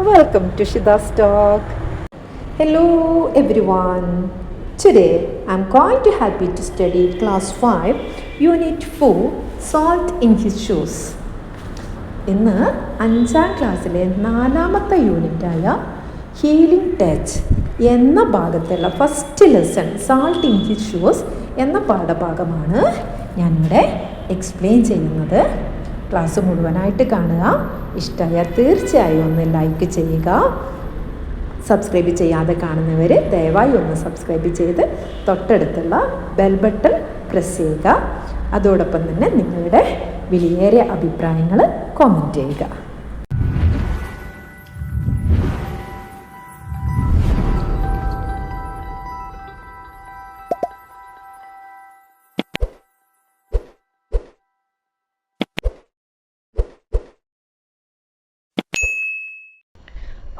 Welcome to Shida's Talk. Hello everyone. Today I'm going to help you to study Class 5, Unit 4, Salt in His Shoes. ഇന്ന് 5ാം ക്ലാസ്സിലെ 4ാമത്തെ യൂണിറ്റായ healing touch എന്ന ഭാഗത്തുള്ള first lesson salt in his shoes എന്ന പാഠഭാഗമാണ് ഞാനിവിടെ explain ചെയ്യുന്നത്. Class മുഴുവനായിട്ട് കാണുക. ഇഷ്ടമായാൽ തീർച്ചയായും ഒന്ന് ലൈക്ക് ചെയ്യുക. സബ്സ്ക്രൈബ് ചെയ്യാതെ കാണുന്നവർ ദയവായി ഒന്ന് സബ്സ്ക്രൈബ് ചെയ്ത് തൊട്ടടുത്തുള്ള ബെൽ ബട്ടൺ പ്രസ് ചെയ്യുക. അതോടൊപ്പം തന്നെ നിങ്ങളുടെ വിലയേറിയ അഭിപ്രായങ്ങൾ കമൻറ്റ് ചെയ്യുക.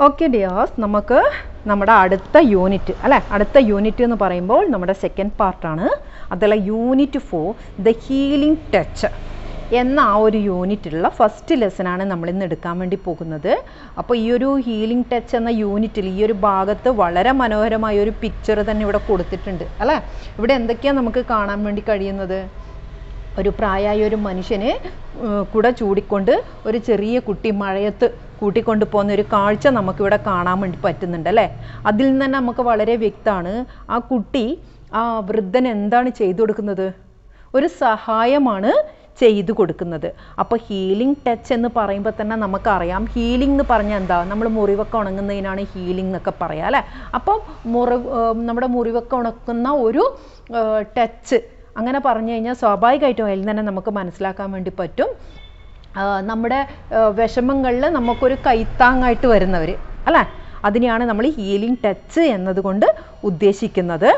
ഓക്കെ ഡിയേഴ്സ്, നമുക്ക് നമ്മുടെ അടുത്ത യൂണിറ്റ് അടുത്ത യൂണിറ്റ് എന്ന് പറയുമ്പോൾ നമ്മുടെ സെക്കൻഡ് പാർട്ടാണ്. അതല്ല യൂണിറ്റ് 4 ദ ഹീലിംഗ് ടച്ച് എന്ന ആ ഒരു യൂണിറ്റിലുള്ള ഫസ്റ്റ് ലെസനാണ് നമ്മളിന്ന് എടുക്കാൻ വേണ്ടി പോകുന്നത്. അപ്പോൾ ഈ ഒരു ഹീലിംഗ് ടച്ച് എന്ന യൂണിറ്റിൽ ഈ ഒരു ഭാഗത്ത് വളരെ മനോഹരമായ ഒരു പിക്ചർ തന്നെ ഇവിടെ കൊടുത്തിട്ടുണ്ട് അല്ലേ. ഇവിടെ എന്തൊക്കെയാണ് നമുക്ക് കാണാൻ വേണ്ടി കഴിയുന്നത്? ഒരു പ്രായമായ ഒരു മനുഷ്യന് കുട ചൂടിക്കൊണ്ട് ഒരു ചെറിയ കുട്ടി മഴയത്ത് കൂട്ടിക്കൊണ്ട് പോകുന്ന ഒരു കാഴ്ച നമുക്കിവിടെ കാണാൻ വേണ്ടി പറ്റുന്നുണ്ട് അല്ലേ. അതിൽ നിന്ന് തന്നെ നമുക്ക് വളരെ വ്യക്തമാണ് ആ കുട്ടി ആ വൃദ്ധൻ എന്താണ് ചെയ്തു കൊടുക്കുന്നത്? ഒരു സഹായമാണ് ചെയ്തു കൊടുക്കുന്നത്. അപ്പോൾ ഹീലിംഗ് ടച്ച് എന്ന് പറയുമ്പോൾ തന്നെ നമുക്കറിയാം, ഹീലിംഗ് എന്ന് പറഞ്ഞാൽ എന്താ? നമ്മൾ മുറിവൊക്കെ ഉണങ്ങുന്നതിനാണ് ഹീലിംഗ് എന്നൊക്കെ പറയാം അല്ലേ. അപ്പം നമ്മുടെ മുറിവൊക്കെ ഉണക്കുന്ന ഒരു ടച്ച് അങ്ങനെ പറഞ്ഞു കഴിഞ്ഞാൽ സ്വാഭാവികമായിട്ടും അതിൽ തന്നെ നമുക്ക് മനസ്സിലാക്കാൻ വേണ്ടി പറ്റും നമ്മുടെ വിഷമങ്ങളിൽ നമുക്കൊരു കൈത്താങ്ങായിട്ട് വരുന്നവർ അല്ലേ. അതിനെയാണ് നമ്മൾ ഹീലിംഗ് ടച്ച് എന്നതുകൊണ്ട് ഉദ്ദേശിക്കുന്നത്.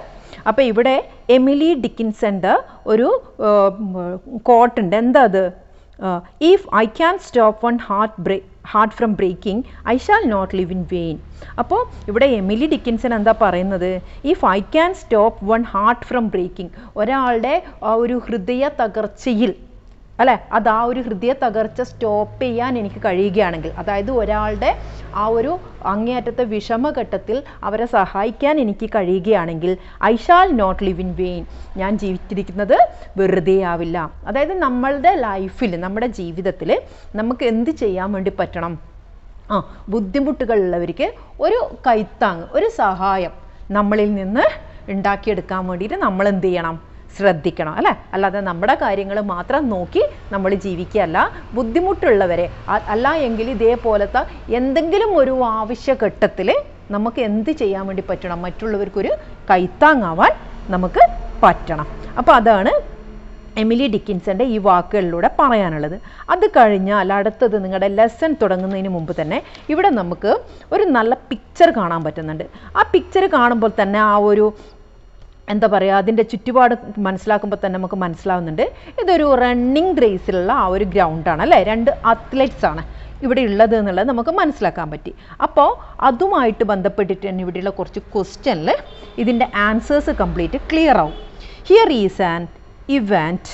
അപ്പോൾ ഇവിടെ എമിലി ഡിക്കിൻസൻ്റെ ഒരു കോട്ടുണ്ട്. എന്താ അത്? If I can stop one heart from breaking I shall not live in vain. അപ്പോൾ ഇവിടെ എമിലി ഡിക്കിൻസൺ എന്താ പറയുന്നത്? If I can stop one heart from breaking, ഒരാളുടെ ആ ഒരു ഹൃദയ തകർച്ചയിൽ അല്ലേ, അത് ആ ഒരു ഹൃദയ തകർച്ച സ്റ്റോപ്പ് ചെയ്യാൻ എനിക്ക് കഴിയുകയാണെങ്കിൽ, അതായത് ഒരാളുടെ ആ ഒരു അങ്ങേയറ്റത്തെ വിഷമഘട്ടത്തിൽ അവരെ സഹായിക്കാൻ എനിക്ക് കഴിയുകയാണെങ്കിൽ I shall not live in vain, ഞാൻ ജീവിച്ചിരിക്കുന്നത് വെറുതെ ആവില്ല. അതായത് നമ്മളുടെ ലൈഫിൽ, നമ്മുടെ ജീവിതത്തിൽ നമുക്ക് എന്ത് ചെയ്യാൻ വേണ്ടി പറ്റണം? ബുദ്ധിമുട്ടുകളുള്ളവർക്ക് ഒരു കൈത്താങ്, ഒരു സഹായം നമ്മളിൽ നിന്ന് ഉണ്ടാക്കിയെടുക്കാൻ വേണ്ടിയിട്ട് നമ്മൾ എന്ത് ചെയ്യണം? ശ്രദ്ധിക്കണം അല്ലേ. അല്ലാതെ നമ്മുടെ കാര്യങ്ങൾ മാത്രം നോക്കി നമ്മൾ ജീവിക്കുകയല്ല. ബുദ്ധിമുട്ടുള്ളവരെ അല്ല എങ്കിൽ ഇതേപോലത്തെ എന്തെങ്കിലും ഒരു ആവശ്യഘട്ടത്തിൽ നമുക്ക് എന്ത് ചെയ്യാൻ വേണ്ടി പറ്റണം? മറ്റുള്ളവർക്കൊരു കൈത്താങ്ങാവാൻ നമുക്ക് പറ്റണം. അപ്പോൾ അതാണ് എമിലി ഡിക്കിൻസൻ്റെ ഈ വാക്കുകളിലൂടെ പറയാനുള്ളത്. അത് കഴിഞ്ഞാൽ അടുത്തത് നിങ്ങളുടെ ലെസൺ തുടങ്ങുന്നതിന് മുമ്പ് തന്നെ ഇവിടെ നമുക്ക് ഒരു നല്ല പിക്ചർ കാണാൻ പറ്റുന്നുണ്ട്. ആ പിക്ചർ കാണുമ്പോൾ തന്നെ ആ ഒരു എന്താ പറയുക, അതിൻ്റെ ചുറ്റുപാട് മനസ്സിലാക്കുമ്പോൾ തന്നെ നമുക്ക് മനസ്സിലാവുന്നുണ്ട് ഇതൊരു റണ്ണിങ് റേസിലുള്ള ആ ഒരു ഗ്രൗണ്ടാണ് അല്ലേ. 2 അത്ലറ്റ്സ് ആണ് ഇവിടെ ഉള്ളത് എന്നുള്ളത് നമുക്ക് മനസ്സിലാക്കാൻ പറ്റി. അപ്പോൾ അതുമായിട്ട് ബന്ധപ്പെട്ടിട്ട് തന്നെ ഇവിടെയുള്ള കുറച്ച് ക്വസ്റ്റ്യനിൽ ഇതിൻ്റെ ആൻസേഴ്സ് കംപ്ലീറ്റ് ക്ലിയർ ആവും. Here is an event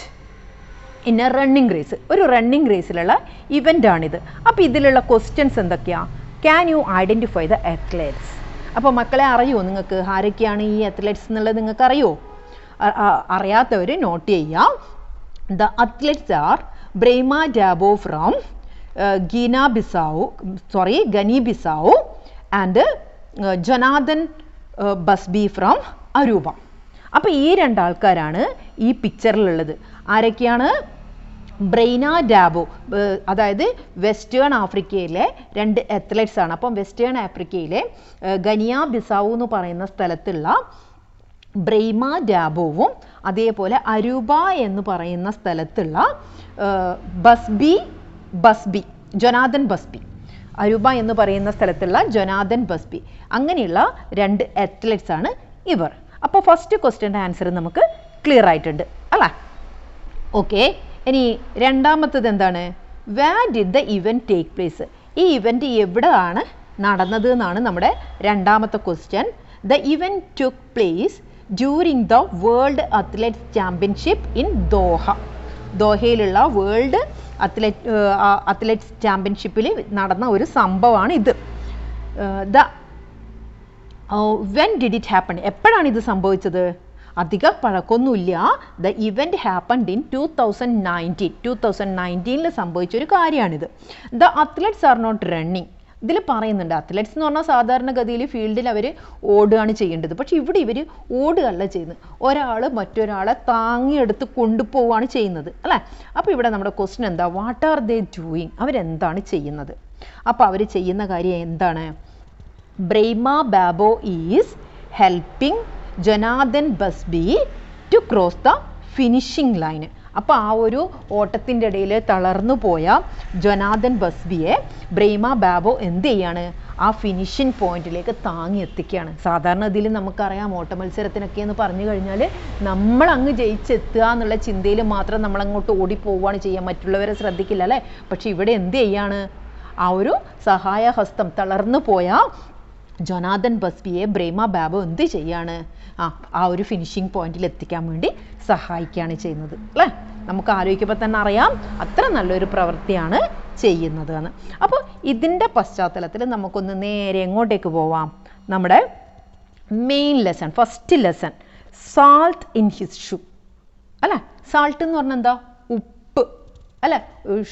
in a running race, ഒരു റണ്ണിങ് റേസിലുള്ള ഇവൻ്റാണിത്. അപ്പോൾ ഇതിലുള്ള ക്വസ്റ്റ്യൻസ് എന്തൊക്കെയാണ്? Can you identify the athletes? അപ്പോൾ മക്കളെ അറിയുമോ നിങ്ങൾക്ക് ആരൊക്കെയാണ് ഈ അത്ലറ്റ്സ് എന്നുള്ളത്? നിങ്ങൾക്ക് അറിയുമോ? അറിയാത്തവർ നോട്ട് ചെയ്യാം. The athletes are Braima Dabo from Guinea Bissau and Jonathan Busby from Aruba. അപ്പോൾ ഈ 2 ആൾക്കാരാണ് ഈ പിക്ചറിലുള്ളത്. ആരൊക്കെയാണ്? ബ്രൈന ഡാബോ, അതായത് വെസ്റ്റേൺ ആഫ്രിക്കയിലെ 2 അത്ലറ്റ്സ് ആണ്. അപ്പം വെസ്റ്റേൺ ആഫ്രിക്കയിലെ ഗനിയ ബിസാവു എന്ന് പറയുന്ന സ്ഥലത്തുള്ള ബ്രൈമ ഡാബോവും അതേപോലെ അരൂബ എന്ന് പറയുന്ന സ്ഥലത്തുള്ള ജൊനാഥൻ ബസ്ബി, അരൂബ എന്ന് പറയുന്ന സ്ഥലത്തുള്ള ജൊനാഥൻ ബസ്ബി, അങ്ങനെയുള്ള 2 അത്ലറ്റ്സ് ആണ് ഇവർ. അപ്പോൾ ഫസ്റ്റ് ക്വസ്റ്റ്യൻ്റെ ആൻസർ നമുക്ക് ക്ലിയർ ആയിട്ടുണ്ട് അല്ലേ. ഓക്കെ, ഇനി രണ്ടാമത്തത് എന്താണ്? Where did the event take place? ഈ ഇവൻറ്റ് എവിടെയാണ് നടന്നത് എന്നാണ് നമ്മുടെ രണ്ടാമത്തെ question. The event took place during the world athletes championship in Doha. ദോഹയിലുള്ള വേൾഡ് അത്ലറ്റ്സ് ചാമ്പ്യൻഷിപ്പിൽ നടന്ന ഒരു സംഭവമാണ് ഇത്. വെൻ ഡിഡ് ഇറ്റ് ഹാപ്പൺ, എപ്പോഴാണ് ഇത് സംഭവിച്ചത്? അധികം പഴക്കമൊന്നുമില്ല. ദ ഇവൻറ്റ് ഹാപ്പൺഡ് ഇൻ 2019 സംഭവിച്ചൊരു കാര്യമാണിത്. The athletes are not running. ഇതിൽ പറയുന്നുണ്ട് അത്ലറ്റ്സ് എന്ന് പറഞ്ഞാൽ സാധാരണഗതിയിൽ ഫീൽഡിൽ അവർ ഓടുകയാണ് ചെയ്യേണ്ടത്. പക്ഷേ ഇവിടെ ഇവർ ഓടുകയല്ല ചെയ്യുന്നത്, ഒരാൾ മറ്റൊരാളെ താങ്ങിയെടുത്ത് കൊണ്ടുപോവുകയാണ് ചെയ്യുന്നത് അല്ലേ. അപ്പോൾ ഇവിടെ നമ്മുടെ ക്വസ്റ്റ്യൻ എന്താ? What are they doing? അവരെന്താണ് ചെയ്യുന്നത്? അപ്പോൾ അവർ ചെയ്യുന്ന കാര്യം എന്താണ്? Braima Babo is helping Jonathan Busby to cross the finishing line. അപ്പോൾ ആ ഒരു ഓട്ടത്തിൻ്റെ ഇടയിൽ തളർന്നു പോയ ജൊനാഥൻ ബസ്ബിയെ ബ്രൈമ ബാബോ എന്ത് ചെയ്യാണ്? ആ ഫിനിഷിംഗ് പോയിന്റിലേക്ക് താങ്ങി എത്തിക്കുകയാണ്. സാധാരണ ഇതിൽ നമുക്കറിയാം ഓട്ട മത്സരത്തിനൊക്കെ എന്ന് പറഞ്ഞു കഴിഞ്ഞാൽ നമ്മൾ അങ്ങ് ജയിച്ചെത്തുക എന്നുള്ള ചിന്തയിൽ മാത്രം നമ്മളങ്ങോട്ട് ഓടിപ്പോവുകയാണ് ചെയ്യുക, മറ്റുള്ളവരെ ശ്രദ്ധിക്കില്ല അല്ലേ. പക്ഷെ ഇവിടെ എന്ത് ചെയ്യാണ്? ആ ഒരു സഹായഹസ്തം, തളർന്നു പോയ ജൊനാഥൻ ബസ്ബിയെ ബ്രൈമ ബാബോ എന്ത് ചെയ്യാണ്? ആ ഒരു ഫിനിഷിംഗ് പോയിന്റിൽ എത്തിക്കാൻ വേണ്ടി സഹായിക്കുകയാണ് ചെയ്യുന്നത് അല്ലേ. നമുക്ക് ആലോചിക്കുമ്പോൾ തന്നെ അറിയാം അത്ര നല്ലൊരു പ്രവൃത്തിയാണ് ചെയ്യുന്നത് എന്ന്. അപ്പോൾ ഇതിൻ്റെ പശ്ചാത്തലത്തിൽ നമുക്കൊന്ന് നേരെ എങ്ങോട്ടേക്ക് പോവാം? നമ്മുടെ main lesson, first lesson, salt in his shoe അല്ലേ. സാൾട്ട് എന്ന് പറഞ്ഞാൽ എന്താ? ഉപ്പ് അല്ലേ,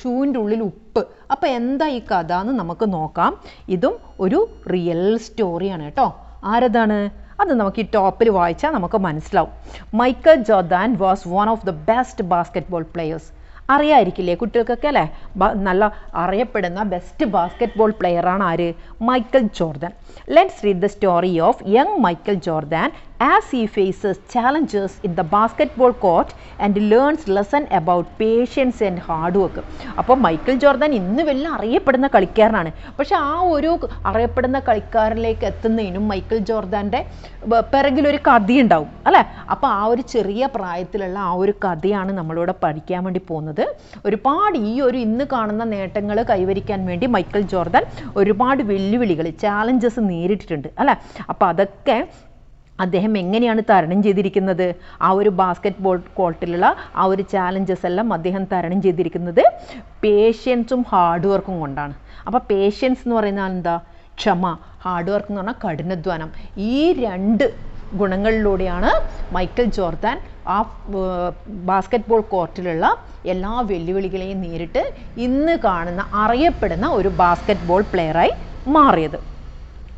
ഷൂവിൻ്റെ ഉള്ളിൽ ഉപ്പ്. അപ്പോൾ എന്താ ഈ കഥ എന്ന് നമുക്ക് നോക്കാം. ഇതും ഒരു റിയൽ സ്റ്റോറിയാണ് കേട്ടോ. ആരതാണ് അത് നമുക്ക് ഈ ടോപ്പിൽ വായിച്ചാൽ നമുക്ക് മനസ്സിലാവും. Michael Jordan was one of the best basketball players. അറിയായിരിക്കില്ലേ കുട്ടികൾക്കൊക്കെ അല്ലേ? നല്ല അറിയപ്പെടുന്ന ബെസ്റ്റ് ബാസ്കറ്റ്ബോൾ പ്ലെയറാണ് ആര്? Michael Jordan. Let's read the story of young Michael Jordan as he faces challenges in the basketball court and learns lesson about patience and hard work. അപ്പോൾ Michael Jordan ഇന്ന് വലിയ അറിയപ്പെടുന്ന കളിക്കാരനാണ്. പക്ഷെ ആ ഒരു അറിയപ്പെടുന്ന കളിക്കാരനിലേക്ക് എത്തുന്നതിനും മൈക്കൽ ജോർദാൻ്റെ പിറകിലൊരു കഥയുണ്ടാവും അല്ലേ. അപ്പോൾ ആ ഒരു ചെറിയ പ്രായത്തിലുള്ള ആ ഒരു കഥയാണ് നമ്മളിവിടെ പഠിക്കാൻ വേണ്ടി പോകുന്നത്. ഒരുപാട് ഈ ഒരു ഇന്ന് കാണുന്ന നേട്ടങ്ങൾ കൈവരിക്കാൻ വേണ്ടി മൈക്കൽ ജോർദാൻ ഒരുപാട് വെല്ലുവിളികൾ, ചാലഞ്ചസ് നേരിട്ടിട്ടുണ്ട് അല്ലേ. അപ്പോൾ അതൊക്കെ അദ്ദേഹം എങ്ങനെയാണ് തരണം ചെയ്തിരിക്കുന്നത്? ആ ഒരു ബാസ്കറ്റ്ബോൾ കോർട്ടിലുള്ള ആ ഒരു ചാലഞ്ചസ് എല്ലാം അദ്ദേഹം തരണം ചെയ്തിരിക്കുന്നത് പേഷ്യൻസും ഹാർഡ് വർക്കും കൊണ്ടാണ്. അപ്പോൾ പേഷ്യൻസ് എന്ന് പറയുന്നത് എന്താ? ക്ഷമ. ഹാർഡ് വർക്ക് എന്ന് പറഞ്ഞാൽ കഠിനാധ്വാനം. ഈ രണ്ട് ഗുണങ്ങളിലൂടെയാണ് മൈക്കൽ ജോർദാൻ ആ ബാസ്കറ്റ്ബോൾ കോർട്ടിലുള്ള എല്ലാ വെല്ലുവിളികളെയും നേരിട്ട് ഇന്ന് കാണുന്ന അറിയപ്പെടുന്ന ഒരു ബാസ്കറ്റ്ബോൾ പ്ലെയറായി മാറിയത്.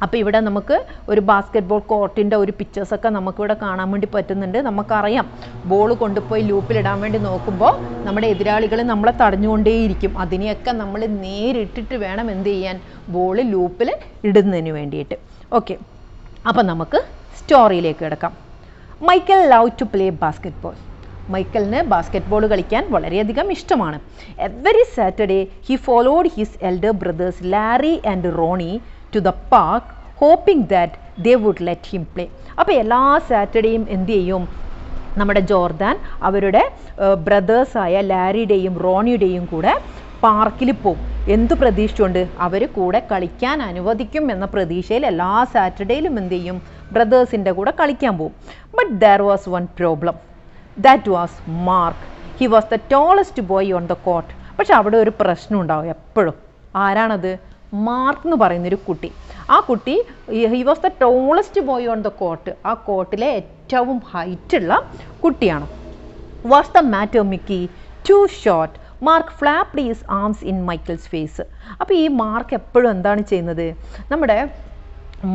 അപ്പോൾ ഇവിടെ നമുക്ക് ഒരു ബാസ്കറ്റ്ബോൾ കോർട്ടിൻ്റെ ഒരു പിക്ചേഴ്സൊക്കെ നമുക്കിവിടെ കാണാൻ വേണ്ടി പറ്റുന്നുണ്ട്. നമുക്കറിയാം ബോൾ കൊണ്ടുപോയി ലൂപ്പിലിടാൻ വേണ്ടി നോക്കുമ്പോൾ നമ്മുടെ എതിരാളികൾ നമ്മളെ തടഞ്ഞുകൊണ്ടേയിരിക്കും. അതിനെയൊക്കെ നമ്മൾ നേരിട്ടിട്ട് വേണം എന്ത് ചെയ്യാൻ? ബോൾ ലൂപ്പിൽ ഇടുന്നതിന് വേണ്ടിയിട്ട്. ഓക്കെ, അപ്പോൾ നമുക്ക് സ്റ്റോറിയിലേക്ക് കിടക്കാം. Michael love to play basketball. മൈക്കലിന് ബാസ്കറ്റ്ബോൾ കളിക്കാൻ വളരെയധികം ഇഷ്ടമാണ്. Every Saturday he followed his elder brothers Larry and Ronnie to the park hoping that they would let him play. അപ്പോൾ എല്ലാ സാറ്റർഡേയും എന്ത് ചെയ്യും? നമ്മുടെ ജോർദാൻ അവരുടെ ബ്രദേഴ്സായ ലാരിയുടെയും റോണിയുടെയും കൂടെ പാർക്കിൽ പോകും. എന്ത് പ്രതീക്ഷിച്ചുകൊണ്ട്? അവർ കൂടെ കളിക്കാൻ അനുവദിക്കും എന്ന പ്രതീക്ഷയിൽ എല്ലാ സാറ്റർഡേയിലും എന്ത് ചെയ്യും? ബ്രദേഴ്സിൻ്റെ കൂടെ കളിക്കാൻ പോകും. But there was one problem. That was mark. He was the tallest boy on the court. പക്ഷെ അവിടെ ഒരു പ്രശ്നം ഉണ്ടാവും എപ്പോഴും. ആരാണത്? മാർക്ക് എന്ന് പറയുന്നൊരു കുട്ടി. ആ കുട്ടി he was the tallest boy on the court. ആ കോർട്ടിലെ ഏറ്റവും ഹൈറ്റുള്ള കുട്ടിയാണ്. What's the matter Mickey? Too short. Mark flapped his arms in Michael's face. അപ്പോൾ ഈ മാർക്ക് എപ്പോഴും എന്താണ് ചെയ്യുന്നത്? നമ്മുടെ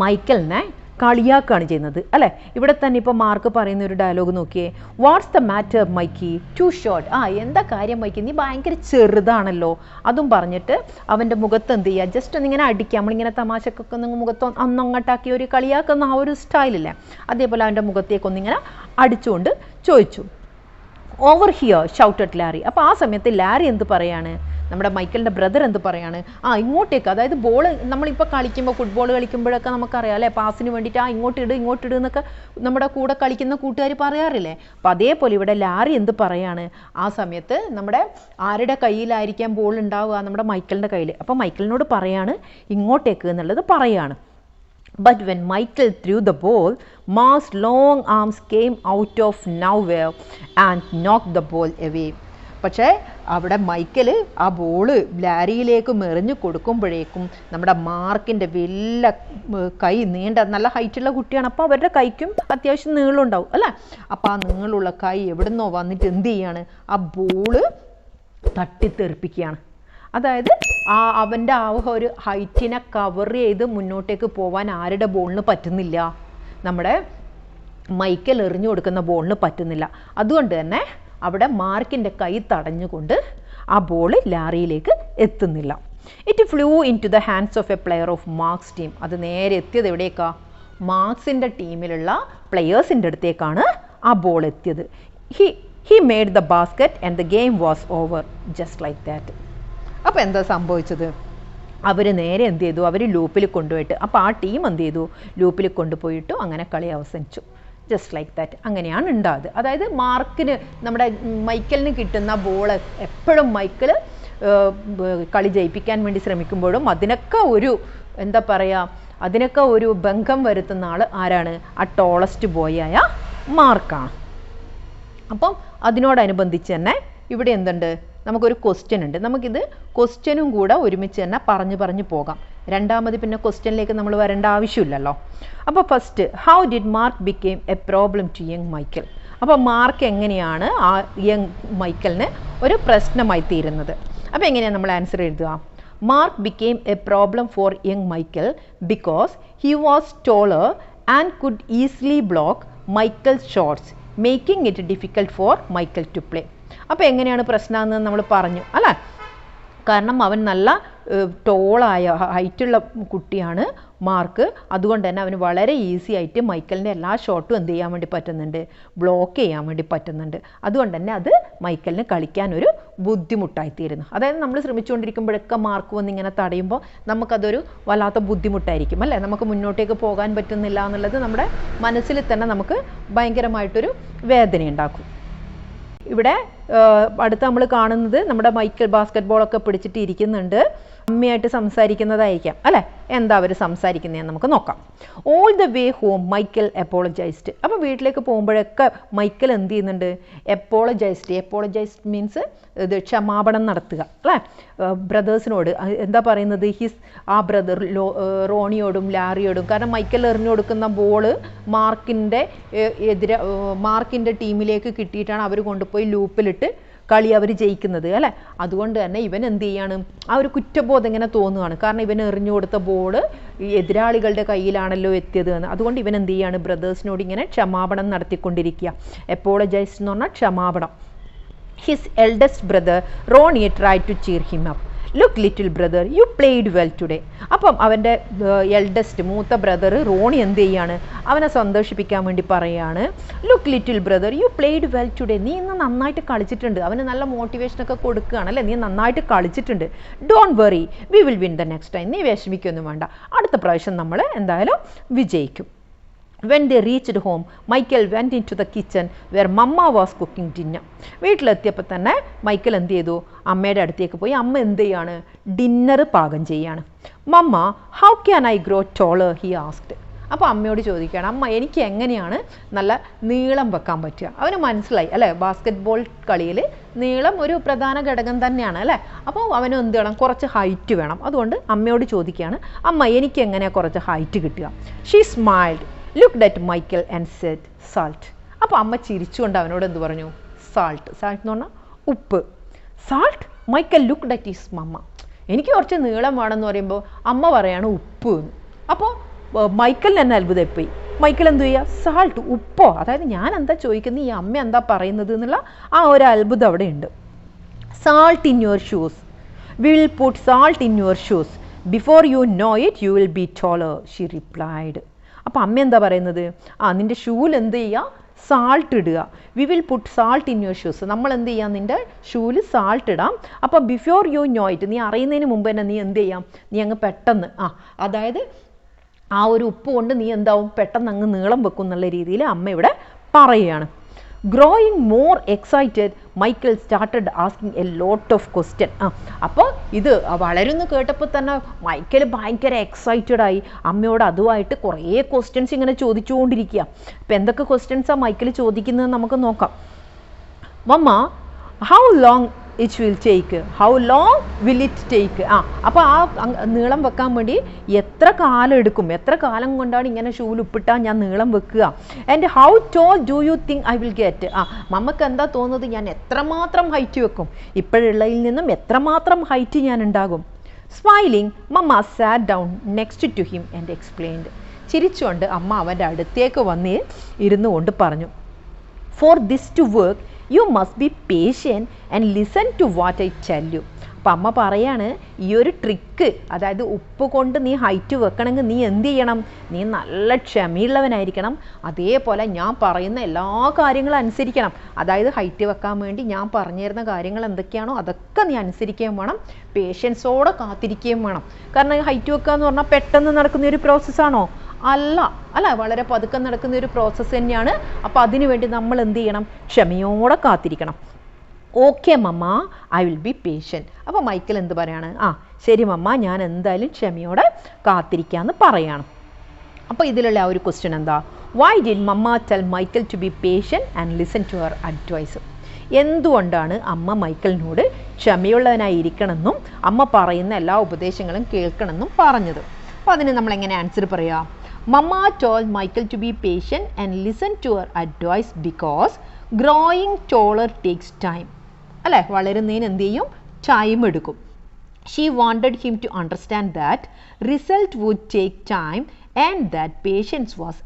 മൈക്കലിനെ കളിയാക്കുകയാണ് ചെയ്യുന്നത് അല്ലേ. ഇവിടെ തന്നെ ഇപ്പോൾ മാർക്ക് പറയുന്ന ഒരു ഡയലോഗ് നോക്കിയേ. What's the matter Mikey? Too short. എന്താ കാര്യം മൈക്കി, നീ ഭയങ്കര ചെറുതാണല്ലോ. അതും പറഞ്ഞിട്ട് അവൻ്റെ മുഖത്ത് എന്ത് ചെയ്യുക? ജസ്റ്റ് ഒന്നിങ്ങനെ അടിക്കുക. നമ്മളിങ്ങനെ തമാശക്കൊക്കെ ഒന്ന് മുഖത്ത് ഒന്നങ്ങോട്ടാക്കി ഒരു കളിയാക്കുന്ന ആ ഒരു സ്റ്റൈലില്ലേ, അതേപോലെ അവൻ്റെ മുഖത്തേക്കൊന്നിങ്ങനെ അടിച്ചുകൊണ്ട് ചോദിച്ചു. Over here shouted Larry. അപ്പോൾ ആ സമയത്ത് ലാരി എന്ത് പറയാണ്? നമ്മുടെ മൈക്കലിൻ്റെ ബ്രദർ എന്ത് പറയാണ്? ഇങ്ങോട്ടേക്ക്, അതായത് ബോൾ നമ്മളിപ്പോൾ കളിക്കുമ്പോൾ ഫുട്ബോൾ കളിക്കുമ്പോഴൊക്കെ നമുക്കറിയാം അല്ലേ, പാസിന് വേണ്ടിയിട്ട് ഇങ്ങോട്ടിട് എന്നൊക്കെ നമ്മുടെ കൂടെ കളിക്കുന്ന കൂട്ടുകാർ പറയാറില്ലേ. അപ്പോൾ അതേപോലെ ഇവിടെ ലാരി എന്ത് പറയാണ്? ആ സമയത്ത് നമ്മുടെ ആരുടെ കയ്യിലായിരിക്കാം ബോൾ ഉണ്ടാവുക? നമ്മുടെ മൈക്കലിൻ്റെ കയ്യിൽ. അപ്പോൾ മൈക്കലിനോട് പറയാണ് ഇങ്ങോട്ടേക്ക് എന്നുള്ളത് പറയാണ്. But when Michael threw the ball, Mark's long arms came out of nowhere and knocked the ball away. പക്ഷേ അവിടെ മൈക്കൽ ആ ബോള് ലാരിയിലേക്ക് എറിഞ്ഞു കൊടുക്കുമ്പോഴേക്കും നമ്മുടെ മാർക്കിൻ്റെ വലിയ കൈ നീണ്ട നല്ല ഹൈറ്റുള്ള കുട്ടിയാണ്. അപ്പോൾ അവരുടെ കൈക്കും അത്യാവശ്യം നീളമുണ്ടാവും അല്ലേ. അപ്പോൾ ആ നീളമുള്ള കൈ എവിടുന്നോ വന്നിട്ട് എന്ത് ചെയ്യാണ്, ആ ബോള് തട്ടിത്തെറിപ്പിക്കുകയാണ്. അതായത് അവൻ്റെ ആ ഒരു ഹൈറ്റിനെ കവർ ചെയ്ത് മുന്നോട്ടേക്ക് പോകാൻ ആരുടെ ബോളിന് പറ്റുന്നില്ല, നമ്മുടെ മൈക്കൽ എറിഞ്ഞു കൊടുക്കുന്ന ബോളിന് പറ്റുന്നില്ല. അതുകൊണ്ട് തന്നെ അവിടെ മാർക്കിൻ്റെ കൈ തടഞ്ഞുകൊണ്ട് ആ ബോൾ ലാറിയിലേക്ക് എത്തുന്നില്ല. It flew into the hands of a player of Mark's team. അത് നേരെ എത്തിയത് എവിടേക്കാ, മാർക്സിൻ്റെ ടീമിലുള്ള പ്ലെയേഴ്സിൻ്റെ അടുത്തേക്കാണ് ആ ബോൾ എത്തിയത്. He made the basket and the game was over just like that. അപ്പോൾ എന്താ സംഭവിച്ചത്, അവർ നേരെ എന്ത് ചെയ്തു, അവർ ലൂപ്പിൽ കൊണ്ടുപോയിട്ട്, അപ്പോൾ ആ ടീം എന്ത് ചെയ്തു, ലൂപ്പിൽ കൊണ്ടുപോയിട്ടു. അങ്ങനെ കളി അവസാനിച്ചു. Just like that. അങ്ങനെയാണ് ഉണ്ടായത്. അതായത് മാർക്കിന് നമ്മുടെ മൈക്കലിന് കിട്ടുന്ന ബോൾ എപ്പോഴും മൈക്കൽ കളി ജയിപ്പിക്കാൻ വേണ്ടി ശ്രമിക്കുമ്പോഴും അതിനൊക്കെ ഒരു എന്താ പറയുക, അതിനൊക്കെ ഒരു ഭംഗം വരുത്തുന്ന ആൾ ആരാണ്, ആ ടോളസ്റ്റ് ബോയായ മാർക്കാണ്. അപ്പം അതിനോടനുബന്ധിച്ച് തന്നെ ഇവിടെ എന്തുണ്ട്, നമുക്കൊരു ക്വസ്റ്റ്യൻ ഉണ്ട്. നമുക്കിത് ക്വസ്റ്റ്യനും കൂടെ ഒരുമിച്ച് തന്നെ പറഞ്ഞു പോകാം. രണ്ടാമത് പിന്നെ ക്വസ്റ്റ്യനിലേക്ക് നമ്മൾ വരേണ്ട ആവശ്യമില്ലല്ലോ. അപ്പോൾ first, how did Mark became a problem to young Michael. അപ്പോൾ മാർക്ക് എങ്ങനെയാണ് ആ യങ് മൈക്കലിന് ഒരു പ്രശ്നമായി തീരുന്നത്. അപ്പോൾ എങ്ങനെയാണ് നമ്മൾ ആൻസർ എഴുതുക, Mark became a problem for young Michael because he was taller and could easily block Michael's shots making it difficult for Michael to play. അപ്പോൾ എങ്ങനെയാണ് പ്രശ്നമെന്ന് നമ്മൾ പറഞ്ഞു അല്ലേ. കാരണം അവൻ നല്ല ടോളായ ഹൈറ്റുള്ള കുട്ടിയാണ് മാർക്ക്. അതുകൊണ്ട് തന്നെ അവന് വളരെ ഈസി ആയിട്ട് മൈക്കലിൻ്റെ എല്ലാ ഷോട്ടും എന്ത് ചെയ്യാൻ വേണ്ടി പറ്റുന്നുണ്ട്, ബ്ലോക്ക് ചെയ്യാൻ വേണ്ടി പറ്റുന്നുണ്ട്. അതുകൊണ്ട് തന്നെ അത് മൈക്കലിന് കളിക്കാൻ ഒരു ബുദ്ധിമുട്ടായിത്തീരുന്നു. അതായത് നമ്മൾ ശ്രമിച്ചുകൊണ്ടിരിക്കുമ്പോഴൊക്കെ മാർക്ക് വന്ന് ഇങ്ങനെ തടയുമ്പോൾ നമുക്കതൊരു വല്ലാത്ത ബുദ്ധിമുട്ടായിരിക്കും അല്ലേ. നമുക്ക് മുന്നോട്ടേക്ക് പോകാൻ പറ്റുന്നില്ല എന്നുള്ളത് നമ്മുടെ മനസ്സിൽ തന്നെ നമുക്ക് ഭയങ്കരമായിട്ടൊരു വേദനയുണ്ടാക്കും. ഇവിടെ അടുത്ത് നമ്മൾ കാണുന്നത് നമ്മുടെ മൈക്കൽ ബാസ്കറ്റ് ബോളൊക്കെ പിടിച്ചിട്ട് ഇരിക്കുന്നുണ്ട്. അമ്മയായിട്ട് സംസാരിക്കുന്നതായിരിക്കാം അല്ലേ. എന്താ അവർ സംസാരിക്കുന്നതെന്ന് നമുക്ക് നോക്കാം. All the way home Michael apologised. അപ്പോൾ വീട്ടിലേക്ക് പോകുമ്പോഴൊക്കെ മൈക്കൽ എന്ത് ചെയ്യുന്നുണ്ട്, എപ്പോളജൈസ്ഡ് മീൻസ് ഇത് ക്ഷമാപണം നടത്തുക അല്ലേ ബ്രദേഴ്സിനോട്. എന്താ പറയുന്നത്, ആ ബ്രദർ റോണിയോടും ലാറിയോടും. കാരണം മൈക്കൽ എറിഞ്ഞു കൊടുക്കുന്ന ബോള് മാർക്കിൻ്റെ ടീമിലേക്ക് കിട്ടിയിട്ടാണ് അവർ കൊണ്ടുപോയി ലൂപ്പിലിട്ട് കളി അവർ ജയിക്കുന്നത് അല്ലേ. അതുകൊണ്ട് തന്നെ ഇവൻ എന്ത് ചെയ്യാണ്, ആ ഒരു കുറ്റബോധം ഇങ്ങനെ തോന്നുകയാണ്. കാരണം ഇവൻ എറിഞ്ഞു കൊടുത്ത ബോള് എതിരാളികളുടെ കയ്യിലാണല്ലോ എത്തിയത് എന്ന്. അതുകൊണ്ട് ഇവൻ എന്ത് ചെയ്യാണ്, ബ്രദേഴ്സിനോട് ഇങ്ങനെ ക്ഷമാപണം നടത്തിക്കൊണ്ടിരിക്കുക. എപ്പോളജൈസ് എന്ന് പറഞ്ഞാൽ ക്ഷമാപണം. His eldest brother Ronnie tried to cheer him up. Look little brother, you played well today. അപ്പം അവൻ്റെ എൽഡസ്റ്റ് മൂത്ത ബ്രദർ റോണി എന്ത് ചെയ്യാണ്, അവനെ സന്തോഷിപ്പിക്കാൻ വേണ്ടി പറയുകയാണ്, look little brother U played well today. നീ ഇന്ന് നന്നായിട്ട് കളിച്ചിട്ടുണ്ട്. അവന് നല്ല മോട്ടിവേഷനൊക്കെ കൊടുക്കുകയാണ് അല്ലേ. നീ നന്നായിട്ട് കളിച്ചിട്ടുണ്ട്. Don't worry, we will win the next time. നീ വിഷമിക്കൊന്നും വേണ്ട, അടുത്ത പ്രാവശ്യം നമ്മൾ എന്തായാലും വിജയിക്കും. When they reached home, Michael went into the kitchen where Mama was cooking dinner. വീട്ടിലെത്തിയപ്പോൾ തന്നെ മൈക്കൽ എന്ത് ചെയ്തു, അമ്മയുടെ അടുത്തേക്ക് പോയി. അമ്മ എന്ത് ചെയ്യാണ്, ഡിന്നർ പാകം ചെയ്യാണ്. Mamma, how can I grow taller, he asked. അപ്പോൾ അമ്മയോട് ചോദിക്കുകയാണ്, അമ്മ എനിക്ക് എങ്ങനെയാണ് നല്ല നീളം വെക്കാൻ പറ്റുക. അവന് മനസ്സിലായി അല്ലേ, ബാസ്കറ്റ് ബോൾ കളിയിൽ നീളം ഒരു പ്രധാന ഘടകം തന്നെയാണ് അല്ലേ. അപ്പോൾ അവന് എന്ത് വേണം, കുറച്ച് ഹൈറ്റ് വേണം. അതുകൊണ്ട് അമ്മയോട് ചോദിക്കുകയാണ്, അമ്മ എനിക്ക് എങ്ങനെയാണ് കുറച്ച് ഹൈറ്റ് കിട്ടുക. She smiled, looked at Michael and said salt. അപ്പോൾ അമ്മ ചിരിച്ചുകൊണ്ട് അവനോട് എന്ത് പറഞ്ഞു, സാൾട്ട്. സാൾട്ട് എന്ന് പറഞ്ഞാൽ ഉപ്പ്. Salt. Michael looked at his mamma. എനിക്ക് കുറച്ച് നീളം വേണമെന്ന് പറയുമ്പോൾ അമ്മ പറയാണ് ഉപ്പ് എന്ന്. അപ്പോൾ മൈക്കലിന് തന്നെ അത്ഭുതമായി. മൈക്കൽ എന്ത് ചെയ്യുക, സാൾട്ട്, ഉപ്പോ, അതായത് ഞാൻ എന്താ ചോദിക്കുന്നത്, ഈ അമ്മ എന്താ പറയുന്നത് എന്നുള്ള ആ ഒരു അത്ഭുതം അവിടെ ഉണ്ട്. Salt in your shoes, will put salt in your shoes, before you know it you will be taller, she replied. അപ്പോൾ അമ്മ എന്താ പറയുന്നത്, നിൻ്റെ ഷൂവിൽ എന്ത് ചെയ്യുക, സാൾട്ട് ഇടുക. We will put salt in your shoes. നമ്മൾ എന്ത് ചെയ്യാം, നിൻ്റെ ഷൂവിൽ സാൾട്ട് ഇടാം. അപ്പോൾ ബിഫോർ യു നോ ഇറ്റ്, നീ അറിയുന്നതിന് മുമ്പ് തന്നെ നീ എന്ത് ചെയ്യാം, നീ അങ്ങ് പെട്ടെന്ന് അതായത് ആ ഒരു ഉപ്പ് കൊണ്ട് നീ എന്താവും, പെട്ടെന്ന് അങ്ങ് നീളം വെക്കും എന്നുള്ള രീതിയിൽ അമ്മ ഇവിടെ പറയുകയാണ്. Growing more excited Michael started asking a lot of question. അപ്പോൾ ഇത് വളരുന്നു കേട്ടപ്പോൾ തന്നെ മൈക്കൽ ഭയങ്കര എക്സൈറ്റഡ് ആയി. അമ്മയോട് അതുമായിട്ട് കുറേ ക്വസ്റ്റ്യൻസ് ഇങ്ങനെ ചോദിച്ചുകൊണ്ടിരിക്കുക. അപ്പോൾ എന്തൊക്കെ ക്വസ്റ്റ്യൻസാണ് മൈക്കൽ ചോദിക്കുന്നത് നമുക്ക് നോക്കാം. Mamma, how long it will take, how long will it take. അപ്പോൾ ആ നീളം വെക്കാൻ വേണ്ടി എത്ര കാലം എടുക്കും, എത്ര കാലം കൊണ്ടാണ് ഇങ്ങനെ ഷൂവിൽ ഉപ്പിട്ടാൽ ഞാൻ നീളം വെക്കുക. And how tall do you think I will get. മമ്മക്ക് എന്താ തോന്നുന്നത്, ഞാൻ എത്രമാത്രം ഹൈറ്റ് വെക്കും, ഇപ്പോഴുള്ളതിൽ നിന്നും എത്രമാത്രം ഹൈറ്റ് ഞാൻ ഉണ്ടാകും. Smiling mamma sat down next to him and explained. ചിരിച്ചുകൊണ്ട് അമ്മ അവൻ്റെ അടുത്തേക്ക് വന്ന് ഇരുന്നു കൊണ്ട് പറഞ്ഞു, for this to work you must be patient and listen to what I tell you. അപ്പം അമ്മ പറയാണ്, ഈ ഒരു ട്രിക്ക്, അതായത് ഉപ്പ് കൊണ്ട് നീ ഹൈറ്റ് വെക്കണമെങ്കിൽ നീ എന്ത് ചെയ്യണം, നീ നല്ല ക്ഷമയുള്ളവനായിരിക്കണം, അതേപോലെ ഞാൻ പറയുന്ന എല്ലാ കാര്യങ്ങളും അനുസരിക്കണം. അതായത് ഹൈറ്റ് വെക്കാൻ വേണ്ടി ഞാൻ പറഞ്ഞു തരുന്ന കാര്യങ്ങൾ എന്തൊക്കെയാണോ അതൊക്കെ നീ അനുസരിക്കുകയും വേണം, പേഷ്യൻസോടെ കാത്തിരിക്കുകയും വേണം. കാരണം ഹൈറ്റ് വെക്കുക എന്ന് പറഞ്ഞാൽ പെട്ടെന്ന് നടക്കുന്ന ഒരു പ്രോസസ്സാണോ? അല്ല, വളരെ പതുക്കെ നടക്കുന്ന ഒരു പ്രോസസ്സ് തന്നെയാണ്. അപ്പോൾ അതിനു വേണ്ടി നമ്മൾ എന്ത് ചെയ്യണം, ക്ഷമയോടെ കാത്തിരിക്കണം. Okay mamma, I will be patient. അപ്പോൾ മൈക്കൽ എന്ത് പറയാണ്, ശരി മമ്മ, ഞാൻ എന്തായാലും ക്ഷമയോടെ കാത്തിരിക്കാമെന്ന് പറയാണ്. അപ്പോൾ ഇതിലുള്ള ആ ഒരു ക്വസ്റ്റ്യൻ എന്താ, why did mamma tell Michael to be patient and listen to her advice. എന്തുകൊണ്ടാണ് അമ്മ മൈക്കലിനോട് ക്ഷമയുള്ളവനായിരിക്കണമെന്നും അമ്മ പറയുന്ന എല്ലാ ഉപദേശങ്ങളും കേൾക്കണമെന്നും പറഞ്ഞത്? അപ്പോൾ അതിന് നമ്മൾ എങ്ങനെ ആൻസർ പറയാം? Mamma told Michael to be patient and listen to her advice because growing taller takes time. അല്ലേ, വളരുന്നതിന് എന്ത് ചെയ്യും, ടൈം എടുക്കും. She wanted him to understand that result would take time and that patience was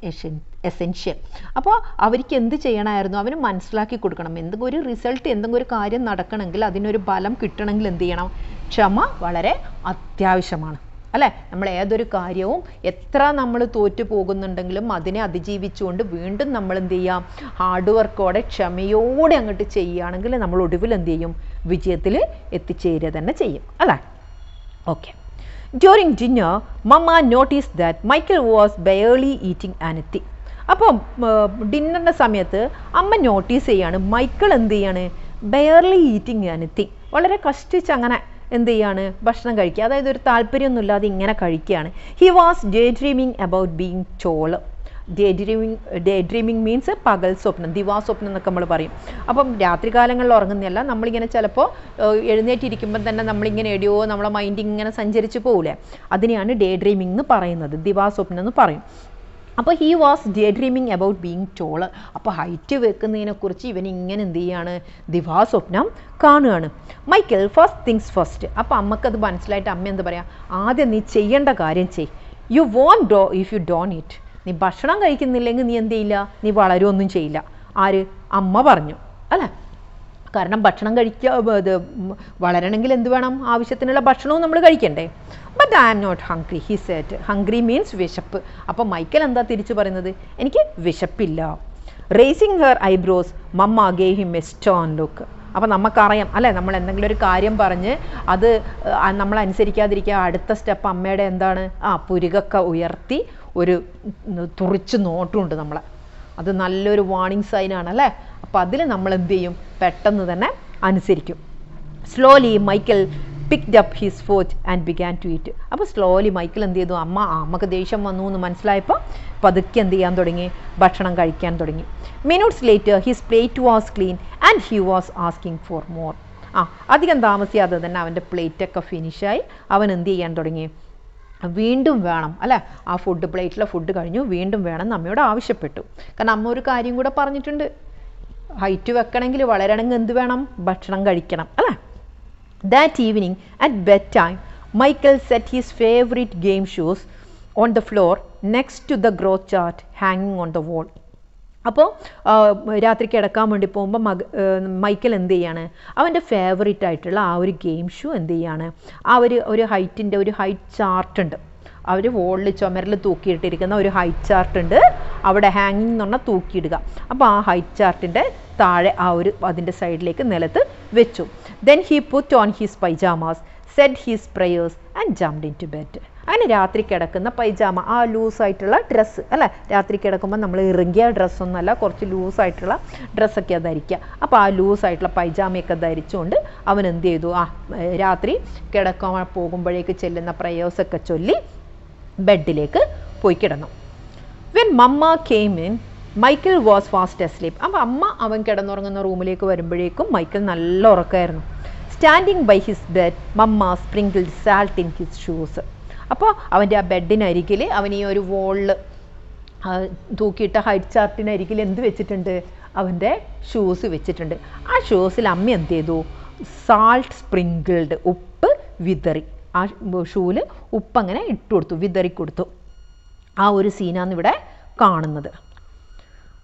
essential. അപ്പോൾ അവർക്ക് എന്ത് ചെയ്യണമായിരുന്നു, അവന് മനസ്സിലാക്കി കൊടുക്കണം, എന്തെങ്കിലും ഒരു റിസൾട്ട്, എന്തെങ്കിലും ഒരു കാര്യം നടക്കണമെങ്കിൽ, അതിനൊരു ഫലം കിട്ടണമെങ്കിൽ എന്ത് ചെയ്യണം, ക്ഷമ വളരെ അത്യാവശ്യമാണ്. അല്ലേ, നമ്മൾ ഏതൊരു കാര്യവും എത്ര നമ്മൾ തോറ്റു പോകുന്നുണ്ടെങ്കിലും അതിനെ അതിജീവിച്ചുകൊണ്ട് വീണ്ടും നമ്മൾ എന്ത് ചെയ്യാം, ഹാർഡ് വർക്കോടെ ക്ഷമയോടെ അങ്ങോട്ട് ചെയ്യുകയാണെങ്കിൽ നമ്മൾ ഒടുവിൽ എന്ത് ചെയ്യും, വിജയത്തിൽ എത്തിച്ചേരുക തന്നെ ചെയ്യും. അല്ലേ, okay. During dinner mamma notice that Michael was barely eating anything. അപ്പം ഡിന്നറിൻ്റെ സമയത്ത് അമ്മ നോട്ടീസ് ചെയ്യാണ്, മൈക്കിൾ എന്ത് ചെയ്യാണ്, ബെയർലി ഈറ്റിംഗ് anything, വളരെ കഷ്ടിച്ച് അങ്ങനെ എന്ത് ചെയ്യാണ്, ഭക്ഷണം കഴിക്കുക, അതായത് ഒരു താല്പര്യമൊന്നുമില്ലാതെ ഇങ്ങനെ കഴിക്കുകയാണ്. He was day dreaming about being tall. Day dreaming means പകൽ സ്വപ്നം, ദിവാസ്വപ്നം എന്നൊക്കെ നമ്മൾ പറയും. അപ്പം രാത്രികാലങ്ങളിൽ ഉറങ്ങുന്നതല്ല, നമ്മളിങ്ങനെ ചിലപ്പോൾ എഴുന്നേറ്റിരിക്കുമ്പം തന്നെ നമ്മളിങ്ങനെ എടിയോ നമ്മളെ മൈൻഡ് ഇങ്ങനെ സഞ്ചരിച്ച് പോകില്ലേ, അതിനെയാണ് ഡേ ഡ്രീമിംഗ് എന്ന് പറയുന്നത്, ദിവാസ്വപ്നം എന്ന് പറയും. അപ്പോൾ he was day dreaming about being tall. അപ്പോൾ ഹൈറ്റ് വെക്കുന്നതിനെക്കുറിച്ച് ഇവൻ ഇങ്ങനെ എന്ത് ചെയ്യാണ്, ദിവാസ്വപ്നം കാണുകയാണ്. Michael first things first. അപ്പോൾ അമ്മക്കത് മനസ്സിലായിട്ട് അമ്മ എന്ത് പറയാം, ആദ്യം നീ ചെയ്യേണ്ട കാര്യം ചെയ്. You won't do if you don't eat. നീ ഭക്ഷണം കഴിക്കുന്നില്ലെങ്കിൽ നീ എന്ത് ചെയ്യില്ല, നീ വളരുമൊന്നും ചെയ്യില്ല. ആര്, അമ്മ പറഞ്ഞു. അല്ലേ, കാരണം ഭക്ഷണം ഇത് വളരണമെങ്കിൽ എന്ത് വേണം, ആവശ്യത്തിനുള്ള ഭക്ഷണവും നമ്മൾ കഴിക്കണ്ടേ. But I am not hungry he said. Hungry means വിശപ്പ്. അപ്പോൾ മൈക്കൽ എന്താ തിരിച്ചു പറയുന്നത്, എനിക്ക് വിശപ്പില്ല. Raising her eyebrows mamma gave him a stone look. അപ്പോൾ നമുക്കറിയാം അല്ലേ, നമ്മൾ എന്തെങ്കിലും ഒരു കാര്യം പറഞ്ഞ് അത് നമ്മൾ അനുസരിക്കാതിരിക്കുക, അടുത്ത സ്റ്റെപ്പ് അമ്മയുടെ എന്താണ്, പുരുകൊക്കെ ഉയർത്തി ഒരു തുറിച്ച് നോട്ടുമുണ്ട് നമ്മളെ, അത് നല്ലൊരു വാർണിംഗ് സൈനാണ് അല്ലേ. അപ്പോൾ അതിൽ നമ്മൾ എന്ത് ചെയ്യും, പെട്ടെന്ന് തന്നെ അനുസരിക്കും. Slowly Michael picked up his fork and began to eat. അപ്പോൾ സ്ലോലി മൈക്കൽ എന്ത് ചെയ്തു, അമ്മക്ക് ദേഷ്യം വന്നു എന്ന് മനസ്സിലായപ്പോൾ പതുക്കെ എന്ത് ചെയ്യാൻ തുടങ്ങി, ഭക്ഷണം കഴിക്കാൻ തുടങ്ങി. Minutes later his plate was clean and he was asking for more. അധികം താമസിയാതെ തന്നെ അവൻ്റെ പ്ലേറ്റൊക്കെ ഫിനിഷായി. അവൻ എന്ത് ചെയ്യാൻ തുടങ്ങി, വീണ്ടും വേണം അല്ലേ, ആ ഫുഡ് പ്ലേറ്റിലെ ഫുഡ് കഴിഞ്ഞു, വീണ്ടും വേണം നമ്മയോട് ആവശ്യപ്പെട്ടു. കാരണം അമ്മ ഒരു കാര്യം കൂടെ പറഞ്ഞിട്ടുണ്ട്, ഹൈറ്റ് വെക്കണമെങ്കിൽ വളരണമെങ്കിൽ എന്ത് വേണം, ഭക്ഷണം കഴിക്കണം അല്ലേ. That evening at bed time Michael set his favourite game shoes on the floor next to the growth chart ഹാങ്ങിങ് ഓൺ ദ വാൾ. അപ്പോൾ രാത്രി കിടക്കാൻ വേണ്ടി പോകുമ്പോൾ മൈക്കൽ എന്ത് ചെയ്യാണ്, അവൻ്റെ ഫേവറേറ്റ് ആയിട്ടുള്ള ആ ഒരു ഗെയിം ഷൂ എന്ത് ചെയ്യാണ്, ആ ഒരു ഹൈറ്റിൻ്റെ ഒരു ഹൈറ്റ് ചാർട്ട് ഉണ്ട്, അവർ വോളിൽ ചുമരിൽ തൂക്കിയിട്ടിരിക്കുന്ന ഒരു ഹൈറ്റ് ചാർട്ട് ഉണ്ട്, അവിടെ ഹാങ്ങിങ് എന്ന് പറഞ്ഞാൽ തൂക്കിയിടുക. അപ്പോൾ ആ ഹൈറ്റ് ചാർട്ടിൻ്റെ താഴെ അതിൻ്റെ സൈഡിലേക്ക് നിലത്ത് വെച്ചു. Then he put on his pyjamas, said his prayers and jumped into bed. അങ്ങനെ രാത്രി കിടക്കുന്ന പൈജാമ, ആ ലൂസായിട്ടുള്ള ഡ്രസ്സ് അല്ലേ, രാത്രി കിടക്കുമ്പോൾ നമ്മൾ ഇറുകിയ ഡ്രസ്സൊന്നുമല്ല, കുറച്ച് ലൂസായിട്ടുള്ള ഡ്രസ്സൊക്കെ ധരിക്കുക. അപ്പോൾ ആ ലൂസായിട്ടുള്ള പൈജാമയൊക്കെ ധരിച്ചുകൊണ്ട് അവൻ എന്ത് ചെയ്തു, രാത്രി കിടക്കാൻ പോകുമ്പോഴേക്ക് ചെല്ലുന്ന പ്രേയേഴ്സൊക്കെ ചൊല്ലി ബെഡിലേക്ക് പോയി കിടന്നു. When mamma came in Michael was fast asleep. അപ്പോൾ അമ്മ അവൻ കിടന്നുറങ്ങുന്ന റൂമിലേക്ക് വരുമ്പോഴേക്കും മൈക്കിൾ നല്ല ഉറക്കമായിരുന്നു. Standing by his bed mamma sprinkled salt in his shoes. അപ്പോൾ അവൻ്റെ ആ ബെഡിനരികിൽ അവൻ ഈ ഒരു വോളിൽ തൂക്കിയിട്ട ഹൈറ്റ് ചാർട്ടിനരികിൽ എന്ത് വെച്ചിട്ടുണ്ട്? അവൻ്റെ ഷൂസ് വെച്ചിട്ടുണ്ട്. ആ ഷൂസിൽ അമ്മ എന്ത് ചെയ്തു? സാൾട്ട് സ്പ്രിങ്കിൾഡ്, ഉപ്പ് വിതറി. ആ ഷൂവിൽ ഉപ്പ് അങ്ങനെ ഇട്ട് കൊടുത്തു, വിതറി കൊടുത്തു. ആ ഒരു സീനാണ് ഇവിടെ കാണുന്നത്.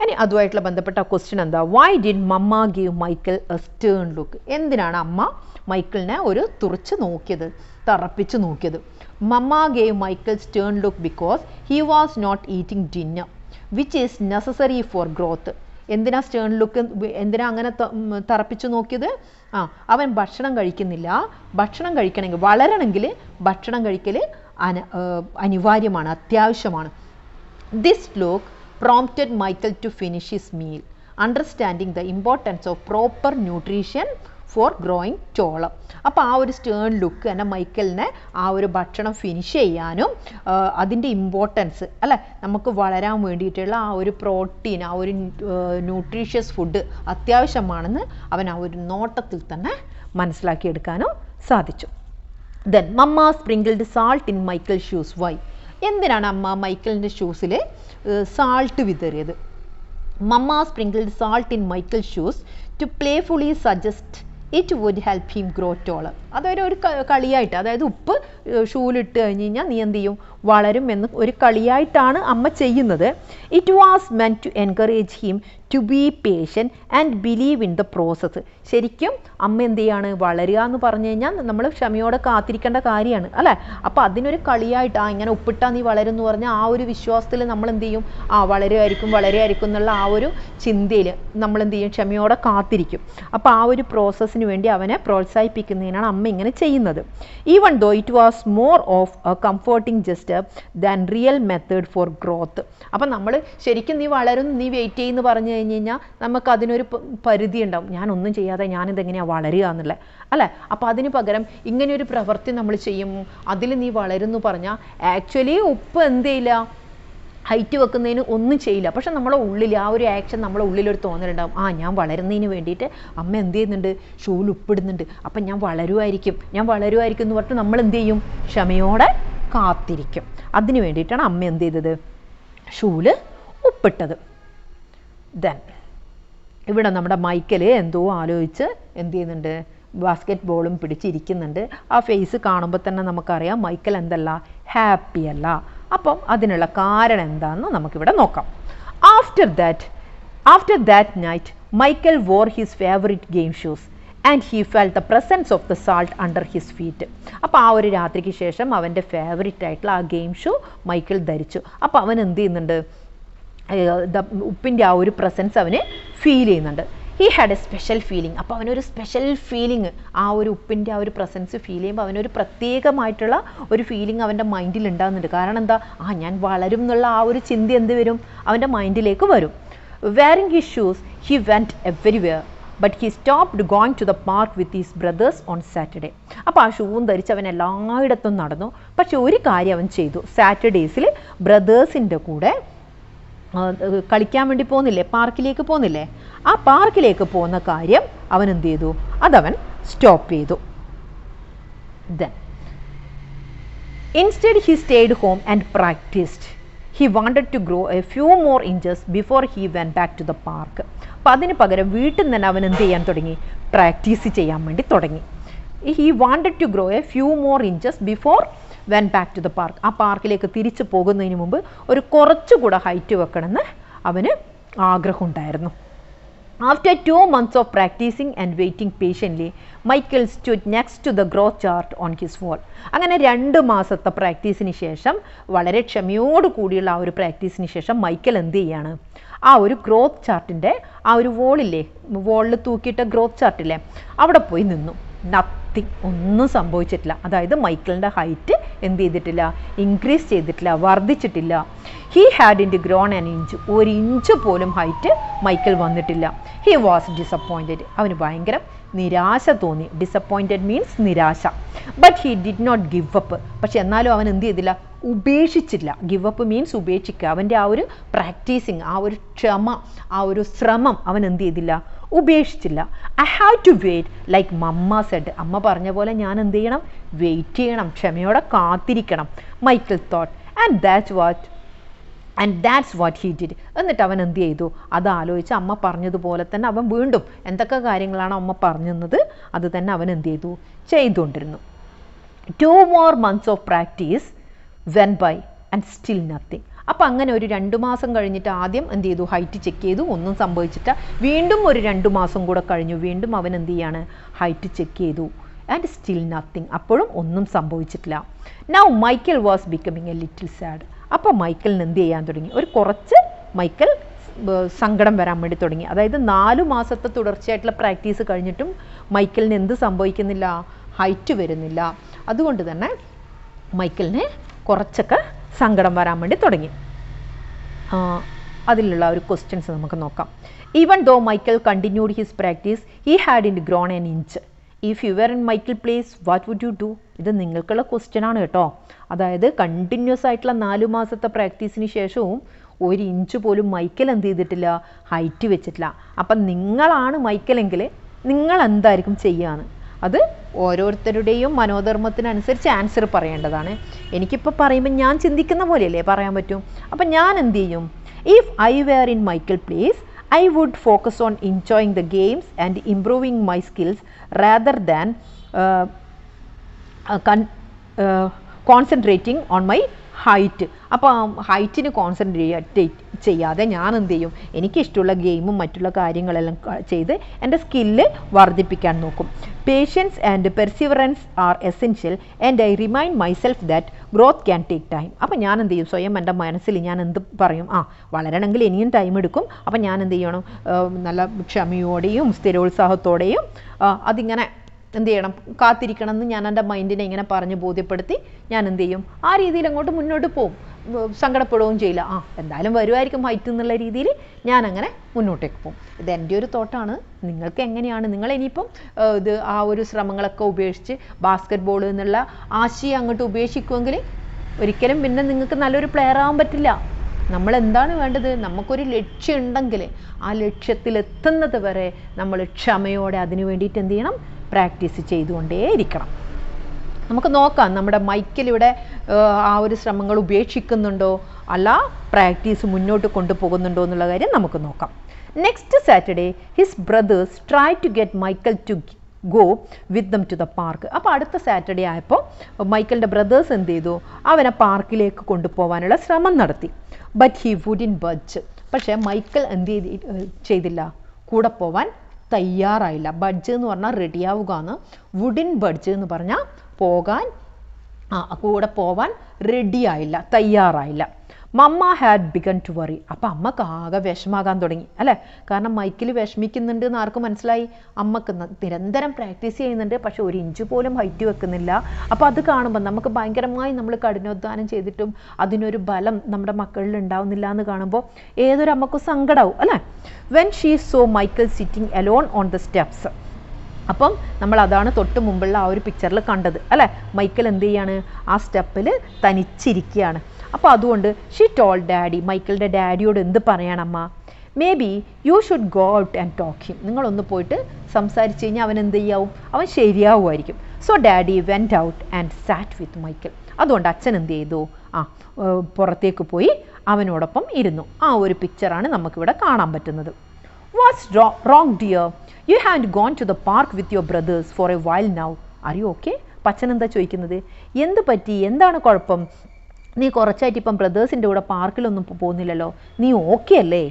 ഇനി അതുമായിട്ടുള്ള ബന്ധപ്പെട്ട ക്വസ്റ്റ്യൻ എന്താ? Why did mamma give Michael a stern look? എന്തിനാണ് അമ്മ മൈക്കിളിനെ ഒരു തുറച്ച് നോക്കിയത്, തറപ്പിച്ച് നോക്കിയത്? Mamma gave Michael stern look because he was not eating dinner which is necessary for growth. എന്തിനാ സ്റ്റേൺ ലുക്ക്, എന്തിനാ അങ്ങനെ തറപ്പിച്ച് നോക്കിയത്? അവൻ ഭക്ഷണം കഴിക്കുന്നില്ല. ഭക്ഷണം കഴിക്കണമെങ്കിൽ, വളരണമെങ്കിൽ ഭക്ഷണം കഴിക്കൽ അനിവാര്യമാണ്, അത്യാവശ്യമാണ്. This look prompted Michael to finish his meal, understanding the importance of proper nutrition for growing taller. അപ്പോൾ ആ ഒരു സ്റ്റേൺ ലുക്ക് തന്നെ മൈക്കലിനെ ആ ഒരു ഭക്ഷണം ഫിനിഷ് ചെയ്യാനും അതിൻ്റെ ഇമ്പോർട്ടൻസ് അല്ലേ, നമുക്ക് വളരാൻ വേണ്ടിയിട്ടുള്ള ആ ഒരു പ്രോട്ടീൻ, ആ ഒരു ന്യൂട്രീഷ്യസ് ഫുഡ് അത്യാവശ്യമാണെന്ന് അവൻ ആ ഒരു നോട്ടത്തിൽ തന്നെ മനസ്സിലാക്കിയെടുക്കാനും സാധിച്ചു. Then mamma sprinkled salt in Michael shoes. Why? എന്തിനാണ് അമ്മ മൈക്കിളിൻ്റെ ഷൂസിൽ സാൾട്ട് വിതറിയത്? Mamma sprinkled salt in Michael shoes to playfully suggest it would help him grow taller. അതായത് ഒരു കളിയായിട്ട്, അതായത് ഉപ്പ് ഷൂലിട്ട് കഴിഞ്ഞ് കഴിഞ്ഞാൽ നീ എന്ത് ചെയ്യും, വളരും എന്ന് ഒരു കളിയായിട്ടാണ് അമ്മ ചെയ്യുന്നത്. It was meant to encourage him to be patient and believe in the process. ശരിക്കും അമ്മ എന്ത് ചെയ്യാണ്, വളരുക എന്ന് പറഞ്ഞു കഴിഞ്ഞാൽ നമ്മൾ ക്ഷമയോടെ കാത്തിരിക്കേണ്ട കാര്യമാണ് അല്ലേ. അപ്പോൾ അതിനൊരു കളിയായിട്ട് ഇങ്ങനെ ഉപ്പിട്ടാൽ നീ വളരും എന്ന് പറഞ്ഞാൽ ആ ഒരു വിശ്വാസത്തിൽ നമ്മൾ എന്ത് ചെയ്യും, വളരുമായിരിക്കും എന്നുള്ള ആ ഒരു ചിന്തയിൽ നമ്മൾ എന്ത് ചെയ്യും, ക്ഷമയോടെ കാത്തിരിക്കും. അപ്പോൾ ആ ഒരു പ്രോസസ്സിന് വേണ്ടി അവനെ പ്രോത്സാഹിപ്പിക്കുന്നതിനാണ് അമ്മ ഇങ്ങനെ ചെയ്യുന്നത്. Even though it was more of a comforting gesture than real method for growth. അപ്പം നമ്മൾ ശരിക്കും നീ വളരും, നീ വെയിറ്റ് ചെയ്യുമെന്ന് പറഞ്ഞു കഴിഞ്ഞ് കഴിഞ്ഞാൽ നമുക്ക് അതിനൊരു പരിധി ഉണ്ടാവും. ഞാനൊന്നും ചെയ്യാതെ ഞാനിതെങ്ങനെയാണ് വളരുക എന്നുള്ളത് അല്ലേ. അപ്പോൾ അതിന് പകരം ഇങ്ങനെയൊരു പ്രവൃത്തി നമ്മൾ ചെയ്യും, അതിൽ നീ വളരും എന്ന് പറഞ്ഞാൽ ആക്ച്വലി ഉപ്പ് എന്ത് ചെയ്യില്ല, ഹൈറ്റ് വെക്കുന്നതിന് ഒന്നും ചെയ്യില്ല. പക്ഷെ നമ്മളെ ഉള്ളിൽ ആ ഒരു ആക്ഷൻ, നമ്മളെ ഉള്ളിലൊരു തോന്നലുണ്ടാവും, ഞാൻ വളരുന്നതിന് വേണ്ടിയിട്ട് അമ്മ എന്ത് ചെയ്യുന്നുണ്ട്, ഷൂവിൽ ഉപ്പിടുന്നുണ്ട്, അപ്പം ഞാൻ വളരുമായിരിക്കും എന്ന് പറഞ്ഞിട്ട് നമ്മൾ എന്ത് ചെയ്യും, ക്ഷമയോടെ കാത്തിരിക്കും. അതിന് വേണ്ടിയിട്ടാണ് അമ്മ എന്ത് ചെയ്തത്, ഷൂവിൽ ഉപ്പിട്ടത്. ദെൻ ഇവിടെ നമ്മുടെ മൈക്കൽ എന്തോ ആലോചിച്ച് എന്ത് ചെയ്യുന്നുണ്ട്, ബാസ്കറ്റ് ബോളും പിടിച്ചിരിക്കുന്നുണ്ട്. ആ ഫേസ് കാണുമ്പോൾ തന്നെ നമുക്കറിയാം മൈക്കൽ എന്തല്ല, ഹാപ്പി അല്ല. അപ്പം അതിനുള്ള കാരണം എന്താണെന്ന് നമുക്കിവിടെ നോക്കാം. After that night Michael wore his favourite game shoes and he felt the presence of the salt under his feet. അപ്പോൾ ആ ഒരു രാത്രിക്ക് ശേഷം അവൻ്റെ ഫേവറിറ്റ് ആയിട്ടുള്ള ആ ഗെയിം ഷൂ മൈക്കൽ ധരിച്ചു. അപ്പോൾ അവൻ എന്ത് ചെയ്യുന്നുണ്ട്, ഉപ്പിൻ്റെ ആ ഒരു പ്രസൻസ് അവന് ഫീൽ ചെയ്യുന്നുണ്ട്. He had A special feeling. അപ്പോൾ അവനൊരു സ്പെഷ്യൽ ഫീലിംഗ്, ആ ഒരു ഉപ്പിൻ്റെ ആ ഒരു പ്രസൻസ് ഫീൽ ചെയ്യുമ്പോൾ അവനൊരു പ്രത്യേകമായിട്ടുള്ള ഒരു ഫീലിംഗ് അവൻ്റെ മൈൻഡിൽ ഉണ്ടാകുന്നുണ്ട്. കാരണം എന്താ, ഞാൻ വളരും എന്നുള്ള ആ ഒരു ചിന്ത എന്ത് വരും, അവൻ്റെ മൈൻഡിലേക്ക് വരും. Wearing his shoes he went everywhere but he stopped going to the park with his brothers on Saturday. അപ്പോൾ ആ ഷൂവും ധരിച്ച് അവൻ എല്ലായിടത്തും നടന്നു. പക്ഷെ ഒരു കാര്യം അവൻ ചെയ്തു, സാറ്റർഡേസിൽ ബ്രദേഴ്സിൻ്റെ കൂടെ കളിക്കാൻ വേണ്ടി പോകുന്നില്ലേ, പാർക്കിലേക്ക് പോകുന്നില്ലേ, ആ പാർക്കിലേക്ക് പോകുന്ന കാര്യം അവൻ എന്ത് ചെയ്തു, അതവൻ സ്റ്റോപ്പ് ചെയ്തു. Then instead he stayed home and practised. He wanted to grow a few more inches before he went back to the park. അപ്പോൾ അതിന് പകരം വീട്ടിൽ നിന്ന് തന്നെ അവൻ എന്ത് ചെയ്യാൻ തുടങ്ങി, പ്രാക്ടീസ് ചെയ്യാൻ വേണ്ടി തുടങ്ങി. He wanted to grow a few more inches before went back to the park. ആ പാർക്കിലേക്ക് തിരിച്ചു പോകുന്നതിന് മുമ്പ് ഒരു കുറച്ചുകൂടെ ഹൈറ്റ് വെക്കണമെന്ന് അവന് ആഗ്രഹമുണ്ടായിരുന്നു. After 2 months of practicing and waiting patiently, Michael stood next to the growth chart on his wall. അങ്ങനെ 2 മാസത്തെ പ്രാക്ടീസിന് ശേഷം, വളരെ ക്ഷമയോട് കൂടിയുള്ള ആ ഒരു പ്രാക്ടീസിന് ശേഷം മൈക്കൽ എന്ത് ചെയ്യാണ്, ആ ഒരു ഗ്രോത്ത് ചാർട്ടിൻ്റെ ആ ഒരു വോളിൽ തൂക്കിയിട്ട ഗ്രോത്ത് ചാർട്ടില്ലേ, അവിടെ പോയി നിന്നു. നത്തിങ്, ഒന്നും സംഭവിച്ചിട്ടില്ല. അതായത് മൈക്കിളിൻ്റെ ഹൈറ്റ് എന്ത് ചെയ്തിട്ടില്ല, ഇൻക്രീസ് ചെയ്തിട്ടില്ല, വർദ്ധിച്ചിട്ടില്ല. He hadn't grown an inch, 1 inch പോലും ഹൈറ്റ് മൈക്കിൾ വന്നിട്ടില്ല. ഹി വാസ് ഡിസപ്പോയിൻറ്റഡ്, അവന് ഭയങ്കര നിരാശ തോന്നി. ഡിസപ്പോയിൻറ്റഡ് മീൻസ് നിരാശ. But he did not give up. പക്ഷെ എന്നാലും അവൻ എന്ത് ചെയ്തില്ല, ഉപേക്ഷിച്ചില്ല. ഗിവ് അപ്പ് മീൻസ് ഉപേക്ഷിക്കുക. അവൻ്റെ ആ ഒരു പ്രാക്ടീസിങ്, ആ ഒരു ക്ഷമ, ആ ഒരു ശ്രമം അവൻ എന്ത് ചെയ്തില്ല, ഉപേക്ഷിച്ചില്ല. I have to wait like mamma said. അമ്മ പറഞ്ഞ പോലെ ഞാൻ എന്ത് ചെയ്യണം, വെയിറ്റ് ചെയ്യണം, ക്ഷമയോടെ കാത്തിരിക്കണം. Michael thought and that's what he did. എന്നിട്ട് അവൻ എന്ത് ചെയ്തു, അത് ആലോചിച്ച് അമ്മ പറഞ്ഞതുപോലെ തന്നെ അവൻ വീണ്ടും എന്തൊക്കെ കാര്യങ്ങളാണ് അമ്മ പറഞ്ഞത് അത് തന്നെ അവൻ എന്ത് ചെയ്തു, ചെയ്തുകൊണ്ടിരുന്നു. 2 more months of practice went by and still nothing. അപ്പോൾ അങ്ങനെ ഒരു 2 മാസം കഴിഞ്ഞിട്ട് ആദ്യം എന്ത് ചെയ്തു, ഹൈറ്റ് ചെക്ക് ചെയ്തു, ഒന്നും സംഭവിച്ചില്ല. വീണ്ടും ഒരു 2 മാസം കൂടെ കഴിഞ്ഞു, വീണ്ടും അവൻ എന്ത് ചെയ്യാണ്, ഹൈറ്റ് ചെക്ക് ചെയ്തു. ആൻഡ് സ്റ്റിൽ നത്തിങ്, അപ്പോഴും ഒന്നും സംഭവിച്ചിട്ടില്ല. Now Michael was becoming A little sad. അപ്പോൾ മൈക്കിളിന് എന്ത് ചെയ്യാൻ തുടങ്ങി, ഒരു കുറച്ച് മൈക്കിൾ സങ്കടം വരാൻ വേണ്ടി തുടങ്ങി. അതായത് 4 മാസത്തെ തുടർച്ചയായിട്ടുള്ള പ്രാക്ടീസ് കഴിഞ്ഞിട്ടും മൈക്കിളിന് എന്ത് സംഭവിക്കുന്നില്ല, ഹൈറ്റ് വരുന്നില്ല. അതുകൊണ്ട് തന്നെ മൈക്കിളിന് കുറച്ചൊക്കെ സങ്കടം വരാൻ വേണ്ടി തുടങ്ങി. അതിലുള്ള ഒരു ക്വസ്റ്റ്യൻസ് നമുക്ക് നോക്കാം. Even though Michael continued his practice he hadn't grown an inch. If you were in Michael place what would you do? ഇത് നിങ്ങൾക്കുള്ള ക്വസ്റ്റ്യൻ ആണ് കേട്ടോ. അതായത് കണ്ടിന്യൂസ് ആയിട്ടുള്ള 4 മാസത്തെ പ്രാക്ടീസിന് ശേഷവും 1 ഇഞ്ച് പോലും മൈക്കിൾ എന്ത് ചെയ്തിട്ടില്ല, ഹൈറ്റ് വെച്ചിട്ടില്ല. അപ്പം നിങ്ങളാണ് മൈക്കിളെങ്കിൽ നിങ്ങൾ എന്തായിരിക്കും ചെയ്യുകയെന്ന് അത് ഓരോരുത്തരുടെയും മനോധർമ്മത്തിനനുസരിച്ച് ആൻസർ പറയേണ്ടതാണ്. എനിക്കിപ്പോൾ പറയുമ്പോൾ ഞാൻ ചിന്തിക്കുന്ന പോലെയല്ലേ പറയാൻ പറ്റും. അപ്പം ഞാൻ എന്ത് ചെയ്യും, if I were in Michael place I would focus on enjoying the games and improving my skills rather than concentrating on my height. അപ്പോൾ ഹൈറ്റിന് കോൺസെൻട്രേറ്റ് ചെയ്യാതെ ഞാൻ എന്ത് ചെയ്യും, എനിക്കിഷ്ടമുള്ള ഗെയിമും മറ്റുള്ള കാര്യങ്ങളെല്ലാം ചെയ്ത് എൻ്റെ സ്കില്ല് വർദ്ധിപ്പിക്കാൻ നോക്കും. Patience and perseverance are essential and I remind myself that growth can take time. അപ്പോൾ ഞാൻ എന്ത് ചെയ്യും, സ്വയം എൻ്റെ മനസ്സിൽ ഞാൻ എന്ത് പറയും, വളരണമെങ്കിൽ ഇനിയും ടൈം എടുക്കും. അപ്പം ഞാൻ എന്ത് ചെയ്യണം, നല്ല ക്ഷമയോടെയും സ്ഥിരോത്സാഹത്തോടെയും അതിങ്ങനെ എന്ത് ചെയ്യണം, കാത്തിരിക്കണം എന്ന് ഞാൻ എൻ്റെ മൈൻഡിനെ ഇങ്ങനെ പറഞ്ഞ് ബോധ്യപ്പെടുത്തി ഞാൻ എന്ത് ചെയ്യും, ആ രീതിയിൽ അങ്ങോട്ട് മുന്നോട്ട് പോകും. സങ്കടപ്പെടുകയും ചെയ്യില്ല, എന്തായാലും വരുമായിരിക്കും ഹൈറ്റ് എന്നുള്ള രീതിയിൽ ഞാൻ അങ്ങനെ മുന്നോട്ടേക്ക് പോകും. ഇത് എൻ്റെ ഒരു തോട്ടാണ്. നിങ്ങൾക്ക് എങ്ങനെയാണ്, നിങ്ങൾ ഇനിയിപ്പം ഇത് ആ ഒരു ശ്രമങ്ങളൊക്കെ ഉപേക്ഷിച്ച് ബാസ്കറ്റ് ബോൾ എന്നുള്ള ആശയം അങ്ങോട്ട് ഉപേക്ഷിക്കുമെങ്കിൽ ഒരിക്കലും പിന്നെ നിങ്ങൾക്ക് നല്ലൊരു പ്ലെയർ ആവാൻ പറ്റില്ല. നമ്മൾ എന്താണ് വേണ്ടത്, നമുക്കൊരു ലക്ഷ്യം ഉണ്ടെങ്കിൽ ആ ലക്ഷ്യത്തിലെത്തുന്നത് വരെ നമ്മൾ ക്ഷമയോടെ അതിന് വേണ്ടിയിട്ട് എന്ത് ചെയ്യണം, പ്രാക്ടീസ് ചെയ്തുകൊണ്ടേയിരിക്കണം. നമുക്ക് നോക്കാം നമ്മുടെ മൈക്കിൾ ഇവിടെ ആ ഒരു ശ്രമങ്ങൾ ഉപേക്ഷിക്കുന്നുണ്ടോ അല്ല പ്രാക്ടീസ് മുന്നോട്ട് കൊണ്ടുപോകുന്നുണ്ടോ എന്നുള്ള കാര്യം നമുക്ക് നോക്കാം. Next Saturday his brothers try to get Michael to go with them to the park. അപ്പോൾ അടുത്ത സാറ്റർഡേ ആയപ്പോൾ മൈക്കിളിൻ്റെ ബ്രദേഴ്സ് എന്ത് ചെയ്തു, അവനെ പാർക്കിലേക്ക് കൊണ്ടുപോകാനുള്ള ശ്രമം നടത്തി. But he wouldn't budge. പക്ഷേ മൈക്കിൾ എന്ത് ചെയ്തില്ല, കൂടെ പോവാൻ തയ്യാറായില്ല. ബഡ്ജ് എന്ന് പറഞ്ഞാൽ റെഡിയാവുക എന്ന്, വുഡിൻ ബഡ്ജ് എന്ന് പറഞ്ഞാൽ പോകാൻ കൂടെ പോവാൻ റെഡിയായില്ല, തയ്യാറായില്ല. മമ്മ ഹാഡ് ബിഗൺ ടു വറി. അപ്പം അമ്മക്ക് ആകെ വിഷമാകാൻ തുടങ്ങി അല്ലേ. കാരണം മൈക്കിൾ വിഷമിക്കുന്നുണ്ട് എന്ന് ആർക്ക് മനസ്സിലായി, അമ്മക്ക് നിരന്തരം പ്രാക്ടീസ് ചെയ്യുന്നുണ്ട്, പക്ഷെ 1 ഇഞ്ച് പോലും ഹൈറ്റ് വെക്കുന്നില്ല. അപ്പോൾ അത് കാണുമ്പോൾ നമുക്ക് ഭയങ്കരമായി നമ്മൾ കഠിനാധ്വാനം ചെയ്തിട്ടും അതിനൊരു ബലം നമ്മുടെ മക്കളിൽ ഉണ്ടാവുന്നില്ല എന്ന് കാണുമ്പോൾ ഏതൊരു അമ്മക്കും സങ്കടമാവും അല്ലേ. When she so Michael sitting alone on the steps. അപ്പം നമ്മൾ അതാണ് തൊട്ട് മുമ്പുള്ള ആ ഒരു പിക്ചറിൽ കണ്ടത് അല്ലേ. മൈക്കിൾ എന്ത് ചെയ്യാണ്, ആ സ്റ്റെപ്പിൽ തനിച്ചിരിക്കുകയാണ്. അപ്പോൾ അതുകൊണ്ട് ഷീ ടോൾ ഡാഡി, മൈക്കിളിൻ്റെ ഡാഡിയോട് എന്ത് പറയണമ്മ, maybe you should go out and talk him. നിങ്ങളൊന്ന് പോയിട്ട് സംസാരിച്ച് കഴിഞ്ഞാൽ അവൻ എന്ത് ചെയ്യാവും, അവൻ ശരിയാവുമായിരിക്കും. So daddy went out and sat with Michael. അതുകൊണ്ട് അച്ഛൻ എന്ത് ചെയ്തു, പുറത്തേക്ക് പോയി അവനോടൊപ്പം ഇരുന്നു. ആ ഒരു പിക്ചറാണ് നമുക്കിവിടെ കാണാൻ പറ്റുന്നത്. What's wrong dear, you have gone to the park with your brothers for a while now, are you okay? അച്ഛൻ എന്താ ചോദിക്കുന്നത്, എന്ത് പറ്റി, എന്താണ് കുഴപ്പം, നീ കുറച്ചായിട്ട് ഇപ്പം ബ്രദേഴ്സിൻ്റെ കൂടെ പാർക്കിലൊന്നും പോകുന്നില്ലല്ലോ, നീ ഓക്കെ അല്ലേ?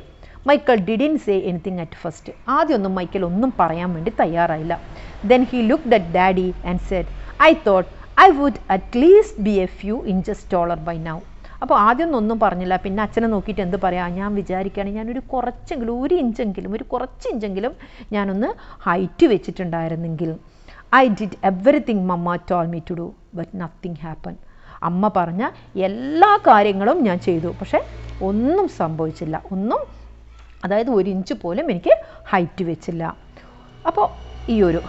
Michael didn't say anything at first. ആദ്യമൊന്നും മൈക്കിൾ ഒന്നും പറയാൻ വേണ്ടി തയ്യാറായില്ല. Then he looked at daddy and said, I thought I would at least be a few inches taller by now. അപ്പോൾ ആദ്യമൊന്നും ഒന്നും പറഞ്ഞില്ല. പിന്നെ അച്ഛനെ നോക്കിയിട്ട് എന്ത് പറയാം, ഞാൻ വിചാരിക്കുകയാണെങ്കിൽ ഞാനൊരു കുറച്ചെങ്കിലും 1 ഇഞ്ചെങ്കിലും ഒരു കുറച്ച് ഇഞ്ചെങ്കിലും ഞാനൊന്ന് ഹൈറ്റ് വെച്ചിട്ടുണ്ടായിരുന്നെങ്കിൽ. I did everything mamma told me to do but nothing happen. അമ്മ പറഞ്ഞ എല്ലാ കാര്യങ്ങളും ഞാൻ ചെയ്തു, പക്ഷേ ഒന്നും സംഭവിച്ചില്ല, അതായത് 1 ഇഞ്ച് പോലും എനിക്ക് ഹൈറ്റ് വെച്ചില്ല. അപ്പോൾ ഈ ഒരു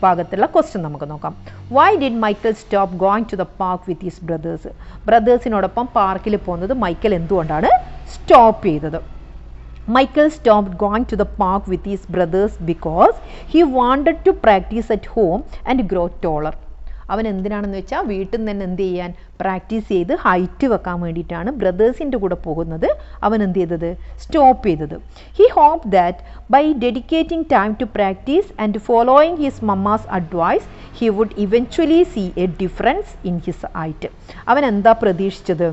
ഭാഗത്തുള്ള ക്വസ്റ്റ്യൻ നമുക്ക് നോക്കാം. Why did Michael stop going to the park with his brothers? ബ്രദേഴ്സിനോടൊപ്പം പാർക്കിൽ പോകുന്നത് മൈക്കിൾ എന്തുകൊണ്ടാണ് സ്റ്റോപ്പ് ചെയ്തത്? Michael stopped going to the park with his brothers because he wanted to practice at home and grow taller. അവൻ എന്തിനാണെന്ന് വെച്ചാൽ വീട്ടിൽ നിന്ന് തന്നെ എന്ത് ചെയ്യാൻ പ്രാക്ടീസ് ചെയ്ത് ഹൈറ്റ് വെക്കാൻ വേണ്ടിയിട്ടാണ് ബ്രദേഴ്സിൻ്റെ കൂടെ പോകുന്നത് അവൻ എന്ത് ചെയ്തത് സ്റ്റോപ്പ് ചെയ്തത്. He hope that by dedicating time to practice and following his mamma's advice he would eventually see a difference in his height. അവൻ എന്താ പ്രതീക്ഷിച്ചത്?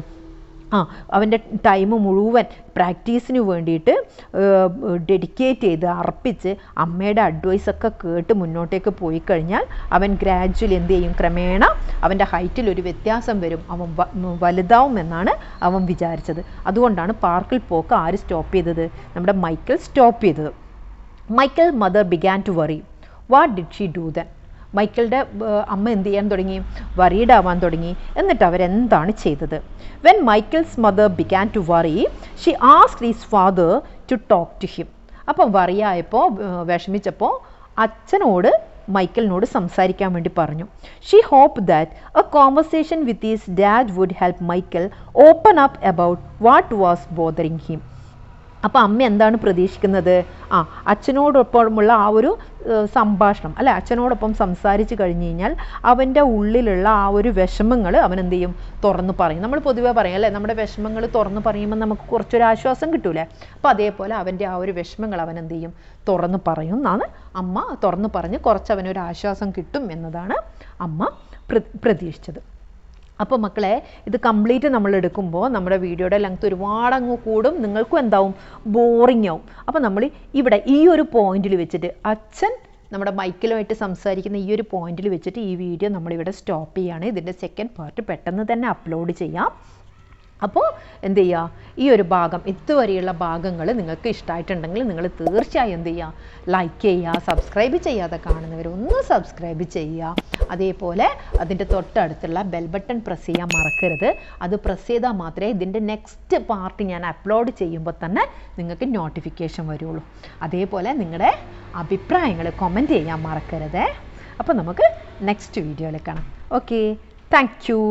അവൻ്റെ ടൈം മുഴുവൻ പ്രാക്ടീസിന് വേണ്ടിയിട്ട് ഡെഡിക്കേറ്റ് ചെയ്ത് അർപ്പിച്ച് അമ്മയുടെ അഡ്വൈസൊക്കെ കേട്ട് മുന്നോട്ടേക്ക് പോയി കഴിഞ്ഞാൽ അവൻ ഗ്രാജ്വലി എന്ത് ചെയ്യും? ക്രമേണ അവൻ്റെ ഹൈറ്റിൽ ഒരു വ്യത്യാസം വരും, അവൻ വലുതാവും എന്നാണ് അവൻ വിചാരിച്ചത്. അതുകൊണ്ടാണ് പാർക്കിൽ പോക്ക് ആര് സ്റ്റോപ്പ് ചെയ്തത്? നമ്മുടെ മൈക്കിൾ സ്റ്റോപ്പ് ചെയ്തത്. Michael mother began to worry. What did she do then? മൈക്കിളുടെ അമ്മ എന്ത് ചെയ്യാൻ തുടങ്ങി? വറീഡ് ആവാൻ തുടങ്ങി. എന്നിട്ട് അവരെന്താണ് ചെയ്തത്? When Michael's mother began to worry she asked his father to talk to him. അപ്പം വറിയായപ്പോൾ വിഷമിച്ചപ്പോൾ അച്ഛനോട് മൈക്കിളിനോട് സംസാരിക്കാൻ വേണ്ടി പറഞ്ഞു. She hope that a conversation with his dad would help Michael open up about what was bothering him. അപ്പോൾ അമ്മ എന്താണ് പ്രതീക്ഷിക്കുന്നത്? അച്ഛനോടൊപ്പമുള്ള ആ ഒരു സംഭാഷണം അല്ലെ, അച്ഛനോടൊപ്പം സംസാരിച്ച് കഴിഞ്ഞ് കഴിഞ്ഞാൽ അവൻ്റെ ഉള്ളിലുള്ള ആ ഒരു വിഷമങ്ങൾ അവൻ എന്ത് ചെയ്യും? തുറന്ന് പറയും. നമ്മൾ പൊതുവെ പറയും അല്ലേ, നമ്മുടെ വിഷമങ്ങൾ തുറന്ന് പറയുമ്പോൾ നമുക്ക് കുറച്ചൊരു ആശ്വാസം കിട്ടൂലേ. അപ്പോൾ അതേപോലെ അവൻ്റെ ആ ഒരു വിഷമങ്ങൾ അവൻ എന്ത് ചെയ്യും? തുറന്ന് പറയും എന്നാണ് അമ്മ. തുറന്ന് പറഞ്ഞ് കുറച്ച് അവനൊരു ആശ്വാസം കിട്ടും എന്നതാണ് അമ്മ പ്രതീക്ഷിച്ചത്. അപ്പോൾ മക്കളെ, ഇത് കംപ്ലീറ്റ് നമ്മൾ എടുക്കുമ്പോൾ നമ്മുടെ വീഡിയോയുടെ ലെങ്ത് ഒരുപാട് അങ്ങ് കൂടും, നിങ്ങൾക്കും എന്താവും? ബോറിംഗ് ആവും. അപ്പോൾ നമ്മൾ ഇവിടെ ഈ ഒരു പോയിന്റിൽ വെച്ചിട്ട് അച്ഛൻ നമ്മുടെ മൈക്കിളുമായിട്ട് സംസാരിക്കുന്ന ഈ ഒരു പോയിന്റിൽ വെച്ചിട്ട് ഈ വീഡിയോ നമ്മളിവിടെ സ്റ്റോപ്പ് ചെയ്യുകയാണ്. ഇതിൻ്റെ സെക്കൻഡ് പാർട്ട് പെട്ടെന്ന് തന്നെ അപ്ലോഡ് ചെയ്യാം. അപ്പോൾ എന്ത് ചെയ്യുക? ഈ ഒരു ഭാഗം ഇതുവരെയുള്ള ഭാഗങ്ങൾ നിങ്ങൾക്ക് ഇഷ്ടമായിട്ടുണ്ടെങ്കിൽ നിങ്ങൾ തീർച്ചയായും എന്ത് ചെയ്യുക? ലൈക്ക് ചെയ്യുക. സബ്സ്ക്രൈബ് ചെയ്യാതെ കാണുന്നവരൊന്ന് സബ്സ്ക്രൈബ് ചെയ്യുക. അതേപോലെ അതിൻ്റെ തൊട്ടടുത്തുള്ള ബെൽ ബട്ടൺ പ്രസ് ചെയ്യാൻ മറക്കരുത്. അത് പ്രസ് ചെയ്താൽ മാത്രമേ ഇതിൻ്റെ നെക്സ്റ്റ് പാർട്ട് ഞാൻ അപ്ലോഡ് ചെയ്യുമ്പോൾ തന്നെ നിങ്ങൾക്ക് നോട്ടിഫിക്കേഷൻ വരുള്ളൂ. അതേപോലെ നിങ്ങളുടെ അഭിപ്രായങ്ങൾ കമൻറ്റ് ചെയ്യാൻ മറക്കരുത്. അപ്പോൾ നമുക്ക് നെക്സ്റ്റ് വീഡിയോയിൽ കാണാം. Okay, thank you.